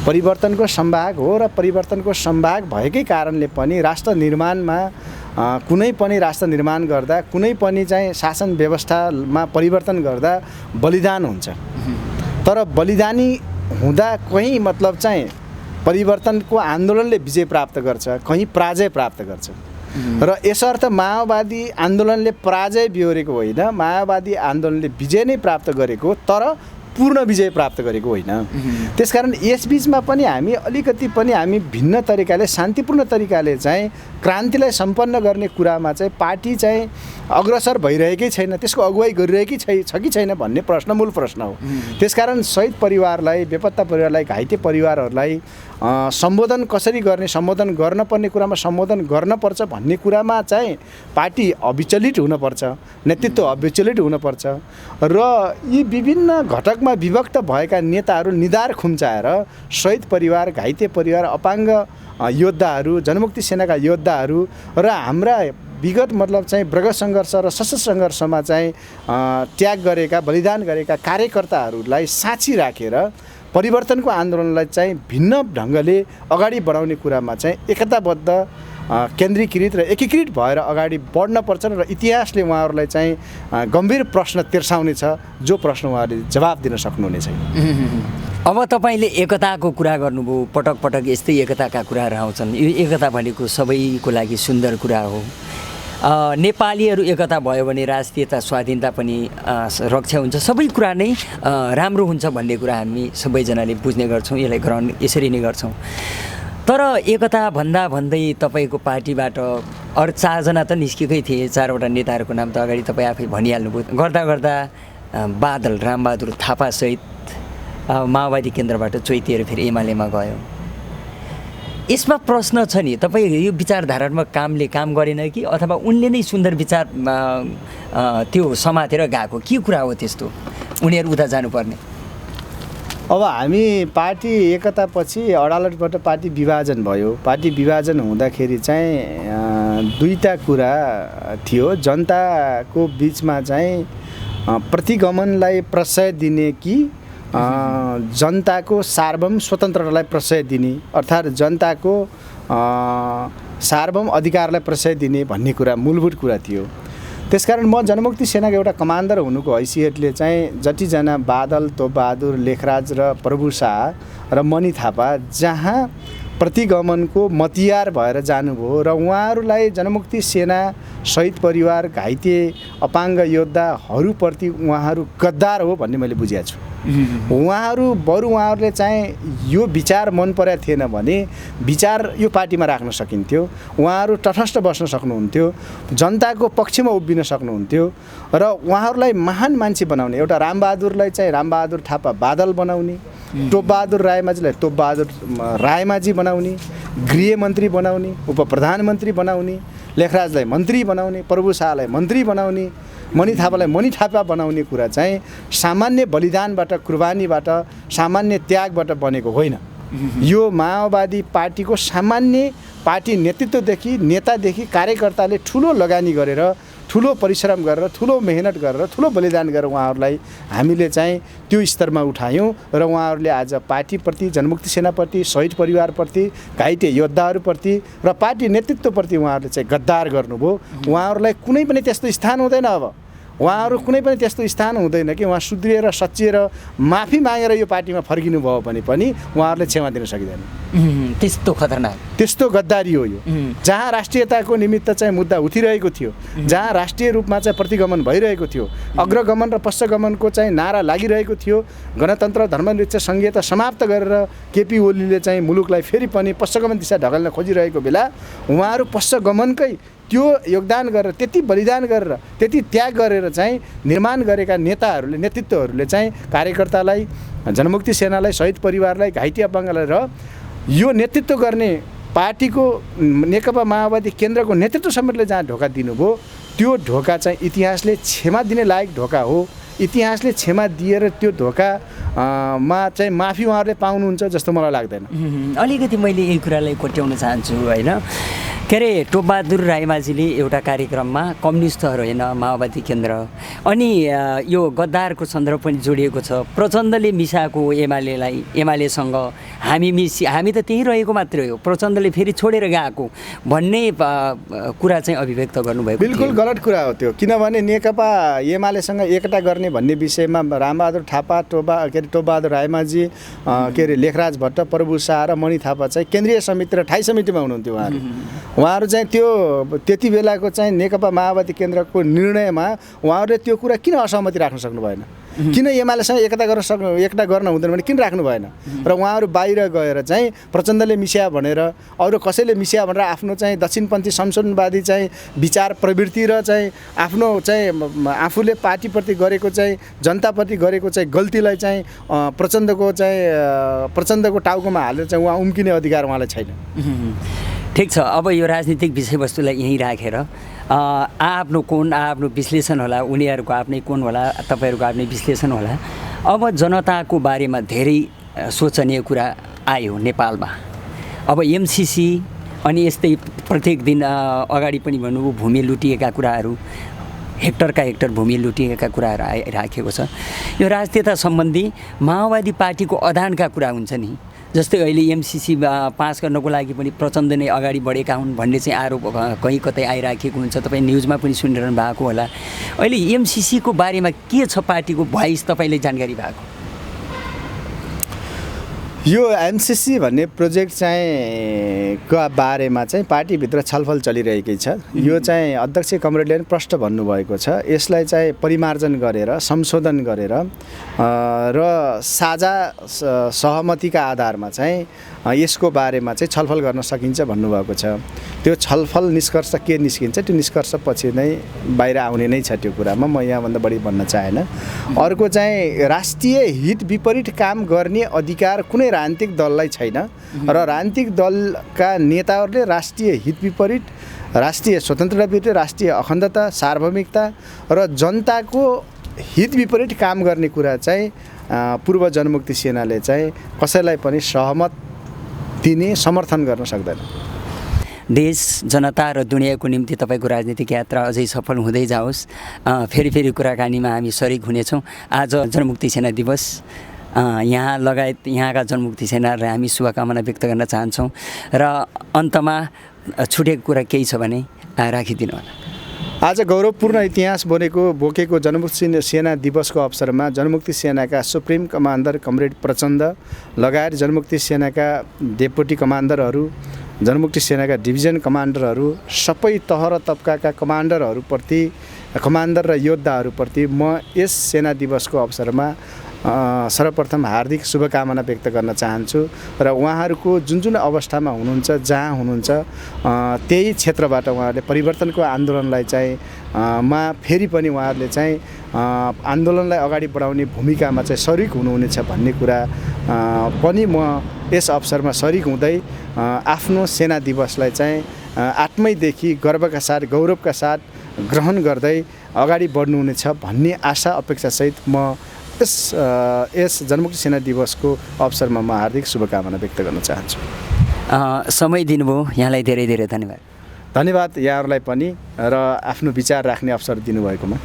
[SPEAKER 1] परिवर्तनको सम्भाग हो र परिवर्तनको सम्भाग भएकै कारणले पनि राष्ट्र निर्माणमा कुनै पनि राष्ट्र निर्माण गर्दा कुनै पनि चाहिँ शासन व्यवस्थामा परिवर्तन गर्दा बलिदान हुन्छ। तर बलिदानी हुँदा कहीँ मतलब चाहिँ परिवर्तनको आन्दोलनले विजय प्राप्त गर्छ, कहीँ पराजय प्राप्त गर्छ। र यसर्थ माओवादी आन्दोलनले पराजय बिहोरेको होइन, माओवादी आन्दोलनले विजय नै प्राप्त गरेको, तर पूर्ण विजय प्राप्त गरेको होइन। त्यसकारण यसबिचमा पनि हामी अलिकति पनि हामी भिन्न तरिकाले शान्तिपूर्ण तरिकाले चाहिँ क्रान्तिलाई सम्पन्न गर्ने कुरामा चाहिँ पार्टी चाहिँ अग्रसर भइरहेकै छैन, त्यसको अगुवाई गरिरहेकै छ कि छैन भन्ने प्रश्न मूल प्रश्न हो। त्यसकारण शहीद परिवारलाई, बेपत्ता परिवारलाई, घाइते परिवारहरूलाई सम्बोधन कसरी गर्ने, सम्बोधन गर्नुपर्ने कुरामा सम्बोधन गर्नपर्छ भन्ने कुरामा चाहिँ पार्टी अविचलित हुनपर्छ, नेतृत्व अविचलित हुनपर्छ। र यी विभिन्न घटकमा विभक्त भएका नेताहरू निधार खुम्चाएर शहीद परिवार, घाइते परिवार, अपाङ्ग योद्धाहरू, जनमुक्ति सेनाका योद्धाहरू र हाम्रा विगत मतलब चाहिँ वर्ग सङ्घर्ष र सशस्त्र सङ्घर्षमा चाहिँ त्याग गरेका, बलिदान गरेका कार्यकर्ताहरूलाई साँची राखेर परिवर्तनको आन्दोलनलाई चाहिँ भिन्न ढङ्गले अगाडि बढाउने कुरामा चाहिँ एकताबद्ध, केन्द्रीकृत र एकीकृत भएर अगाडि बढ्नपर्छ र इतिहासले उहाँहरूलाई चाहिँ गम्भीर प्रश्न तिर्साउनेछ, जो प्रश्न उहाँहरूले जवाब दिन सक्नुहुने छैन।
[SPEAKER 2] अब तपाईँले एकताको कुरा गर्नुभयो, पटक पटक यस्तै एकताका कुराहरू आउँछन्। यो एकता भनेको सबैको लागि सुन्दर कुरा हो। नेपालीहरू एकता भयो भने राष्ट्रियता, स्वाधीनता पनि रक्षा हुन्छ, सबै कुरा नै राम्रो हुन्छ भन्ने कुरा हामी सबैजनाले बुझ्ने गर्छौँ, यसलाई ग्रहण यसरी नै गर्छौँ। तर एकता भन्दै तपाईँको पार्टीबाट अरू 4 जना त निस्केकै थिए, 4वटा नेताहरूको नाम त अगाडि तपाईँ आफै भनिहाल्नुभयो। गर्दा गर्दा बादल रामबहादुर थापासहित माओवादी केन्द्रबाट चोइतिएर फेरि एमालेमा गयो। यसमा प्रश्न छ नि, तपाईँ यो विचारधारात्मक कामले काम गरेन कि अथवा उनले नै सुन्दर विचार त्यो समातेर गएको, के कुरा हो त्यस्तो उनीहरू उता जानुपर्ने?
[SPEAKER 1] अब हामी पार्टी एकतापछि अदालतबाट पार्टी विभाजन भयो। पार्टी विभाजन हुँदाखेरि चाहिँ दुईटा कुरा थियो। जनताको बिचमा चाहिँ प्रतिगमनलाई प्रश्रय दिने कि जनताको सार्वभौम स्वतन्त्रतालाई प्रश्रय दिने, अर्थात् जनताको सार्वभौम अधिकारलाई प्रश्रय दिने भन्ने कुरा मूलभूत कुरा थियो। त्यसकारण म जनमुक्ति सेनाको एउटा कमान्डर हुनुको हैसियतले चाहिँ जतिजना बादल, तोपबहादुर, लेखराज र प्रभु शाह र मणि थापा जहाँ प्रतिगमनको मतियार भएर जानुभयो र उहाँहरूलाई जनमुक्ति सेना, शहीद परिवार, घाइते अपाङ्ग योद्धाहरूप्रति उहाँहरू गद्दार हो भन्ने मैले बुझेको छु। उहाँहरूले चाहिँ यो विचार मन परेको थिएन भने विचार यो पार्टीमा राख्न सकिन्थ्यो। उहाँहरू तटस्थ बस्न सक्नुहुन्थ्यो, जनताको पक्षमा उभिन सक्नुहुन्थ्यो र उहाँहरूलाई महान मान्छे बनाउने, एउटा रामबहादुरलाई चाहिँ रामबहादुर थापा बादल बनाउने, तोपबहादुर रायमाझीलाई तोपबहादुर रायमाझी बनाउने, गृहमन्त्री बनाउने, उपप्रधानमन्त्री बनाउने, लेखराजलाई मन्त्री बनाउने, प्रभु शाहलाई मन्त्री बनाउने, मणि थापालाई मणि थापा बनाउने कुरा चाहिँ सामान्य बलिदानबाट, कुर्बानीबाट, सामान्य त्यागबाट बनेको होइन। यो माओवादी पार्टीको सामान्य पार्टी नेतृत्वदेखि, नेतादेखि कार्यकर्ताले ठुलो लगानी गरेर, ठुलो परिश्रम गरेर, ठुलो मेहनत गरेर, ठुलो बलिदान गरेर उहाँहरूलाई हामीले चाहिँ त्यो स्तरमा उठायौँ र उहाँहरूले आज पार्टीप्रति, जनमुक्ति सेनाप्रति, शहीद परिवारप्रति, घाइते योद्धाहरूप्रति र पार्टी नेतृत्वप्रति उहाँहरूले चाहिँ गद्दार गर्नुभयो। उहाँहरूलाई कुनै पनि त्यस्तो स्थान हुँदैन। अब उहाँहरू कुनै पनि त्यस्तो स्थान हुँदैन कि उहाँ सुध्रिएर, सच्चिएर, माफी मागेर यो पार्टीमा फर्किनु भयो भने पनि उहाँहरूले क्षमा दिन सकिँदैन।
[SPEAKER 2] त्यस्तो खतरनाक,
[SPEAKER 1] त्यस्तो गद्दारी हो यो। जहाँ राष्ट्रियताको निमित्त चाहिँ मुद्दा उठिरहेको थियो, जहाँ राष्ट्रिय रूपमा चाहिँ प्रतिगमन भइरहेको थियो, अग्रगमन र पश्चगमनको चाहिँ नारा लागिरहेको थियो, गणतन्त्र, धर्मनिरपेक्ष संघीयता समाप्त गरेर केपी ओलीले चाहिँ मुलुकलाई फेरि पनि पश्चगमन दिशा ढल्न खोजिरहेको बेला उहाँहरू पश्चगमनकै त्यो योगदान गरेर, त्यति बलिदान गरेर, त्यति त्याग गरेर चाहिँ निर्माण गरेका नेताहरूले, नेतृत्वहरूले चाहिँ कार्यकर्तालाई, जनमुक्ति सेनालाई, शहीद परिवारलाई, घाइते अपाङ्गलाई र यो नेतृत्व गर्ने पार्टीको नेकपा माओवादी केन्द्रको नेतृत्व समेतले जहाँ धोका दिनुभयो, त्यो धोका चाहिँ इतिहासले क्षमा दिने लायक धोका हो। इतिहासले क्षमा दिएर त्यो धोकामा चाहिँ माफी उहाँहरूले पाउनुहुन्छ जस्तो मलाई लाग्दैन।
[SPEAKER 2] अलिकति मैले यही कुरालाई कोट्याउन चाहन्छु, होइन? के अरे टोपबहादुर राईमाझीले एउटा कार्यक्रममा कम्युनिस्टहरू होइन माओवादी केन्द्र अनि यो गद्दारको सन्दर्भ पनि जोडिएको छ। प्रचण्डले मिसाएको एमालेसँग हामी त त्यहीँ रहेको मात्रै हो, प्रचण्डले फेरि छोडेर गएको भन्ने कुरा चाहिँ अभिव्यक्त गर्नुभएको।
[SPEAKER 1] बिल्कुल गलत कुरा हो त्यो, किनभने नेकपा एमालेसँग एकता गर्ने भन्ने विषयमा रामबहादुर थापा, टोपबहादुर राईमाझी, लेखराज भट्ट, प्रभु शाह र मणि थापा चाहिँ केन्द्रीय समिति र ठाई समितिमा हुनुहुन्थ्यो। उहाँहरू चाहिँ त्यो त्यति बेलाको चाहिँ नेकपा माओवादी केन्द्रको निर्णयमा उहाँहरूले त्यो कुरा किन असहमति राख्न सक्नु भएन? किन एमालेसँग एकता गर्न हुँदैन भने किन राख्नु भएन? र उहाँहरू बाहिर गएर चाहिँ प्रचण्डले मिस्या भनेर, अरू कसैले मिस्या भनेर आफ्नो चाहिँ दक्षिणपन्थी संशोधनवादी चाहिँ विचार प्रवृत्ति र चाहिँ आफ्नो चाहिँ आफूले पार्टीप्रति गरेको चाहिँ जनताप्रति गरेको चाहिँ गल्तीलाई चाहिँ प्रचण्डको टाउकोमा हालेर चाहिँ उहाँ उम्किने अधिकार उहाँलाई छैन।
[SPEAKER 2] ठिक छ, अब यो राजनीतिक विषयवस्तुलाई यहीँ राखेर आफ्नो कोण, आफ्नो विश्लेषण होला, उनीहरूको आफ्नै कोण होला, तपाईँहरूको आफ्नै विश्लेषण होला। अब जनताको बारेमा धेरै सोचनीय कुरा आयो नेपालमा। अब एमसिसी अनि यस्तै प्रत्येक दिन अगाडि पनि भन्नुभयो भूमि लुटिएका कुराहरू, हेक्टरका हेक्टर भूमि लुटिएका कुराहरू आइराखेको छ। यो राष्ट्रियता सम्बन्धी माओवादी पार्टीको अधानका कुरा हुन्छ नि, जस्तै अहिले एमसिसी पास गर्नको लागि पनि प्रचण्ड नै अगाडि बढेका हुन् भन्ने चाहिँ आरोप कहीँ कतै आइराखेको हुन्छ। तपाईँ न्युजमा पनि सुनिरहनु भएको होला। अहिले एमसिसीको बारेमा के छ पार्टीको भोइस तपाईँले जानकारी भएको?
[SPEAKER 1] यो एमसिसी भन्ने प्रोजेक्ट चाहिँ का बारेमा चाहिँ पार्टीभित्र छलफल चलिरहेकै छ। यो चाहिँ अध्यक्ष कमरेडले पनि प्रष्ट भन्नुभएको छ। यसलाई चाहिँ परिमार्जन गरेर, संशोधन गरेर र साझा सहमतिका आधारमा चाहिँ यसको बारेमा चाहिँ छलफल गर्न सकिन्छ भन्नुभएको छ। त्यो छलफल निष्कर्ष के निस्किन्छ त्यो निष्कर्ष पछि नै बाहिर आउने नै छ। त्यो कुरामा म यहाँभन्दा बढी भन्न चाहेन। अर्को चाहिँ राष्ट्रिय हित विपरीत काम गर्ने अधिकार कुनै राजनीतिक दललाई छैन र राजनीतिक दलका नेताहरूले राष्ट्रिय हित विपरीत, राष्ट्रिय स्वतन्त्रता विरुद्ध, राष्ट्रिय अखण्डता, सार्वभौमिकता र जनताको हित विपरीत काम गर्ने कुरा चाहिँ पूर्व जनमुक्ति सेनाले चाहिँ कसैलाई पनि सहमत दिने, समर्थन गर्न सक्दैन।
[SPEAKER 2] देश, जनता र दुनियाँको निम्ति तपाईँको राजनीतिक यात्रा अझै सफल हुँदै जाओस्। फेरि कुराकानीमा हामी सरिक हुनेछौँ। आज जनमुक्ति सेना दिवस, यहाँ लगायत यहाँका जनमुक्ति सेनाहरूलाई हामी शुभकामना व्यक्त गर्न चाहन्छौँ र अन्तमा छुटेको कुरा केही छ भने राखिदिनु होला।
[SPEAKER 1] आज गौरवपूर्ण इतिहास बोकेको जनमुक्ति सेना दिवसको अवसरमा जनमुक्ति सेनाका सुप्रिम कमान्डर कमरेड प्रचण्ड लगायत जनमुक्ति सेनाका डेपुटी कमान्डरहरू, जनमुक्ति सेनाका डिभिजन कमान्डरहरू, सबै तह र तबकाका कमान्डर र योद्धाहरूप्रति म यस सेना दिवसको अवसरमा सर्वप्रथम हार्दिक शुभकामना व्यक्त गर्न चाहन्छु र उहाँहरूको जुन अवस्थामा हुनुहुन्छ, जहाँ हुनुहुन्छ त्यही क्षेत्रबाट उहाँहरूले परिवर्तनको आन्दोलनलाई चाहिँ फेरि पनि उहाँहरूले चाहिँ आन्दोलनलाई अगाडि बढाउने भूमिकामा चाहिँ सरिक हुनुहुनेछ भन्ने कुरा पनि म यस अवसरमा सरिक हुँदै आफ्नो सेना दिवसलाई चाहिँ आत्मैदेखि गर्वका साथ, गौरवका साथ ग्रहण गर्दै अगाडि बढ्नुहुनेछ भन्ने आशा अपेक्षासहित म यस जनमुक्ति सेना दिवसको अवसरमा म हार्दिक शुभकामना व्यक्त गर्न चाहन्छु।
[SPEAKER 2] समय दिनुभयो, यहाँलाई धेरै धेरै धन्यवाद।
[SPEAKER 1] धन्यवाद यहाँहरूलाई पनि र आफ्नो विचार राख्ने अवसर दिनुभएकोमा।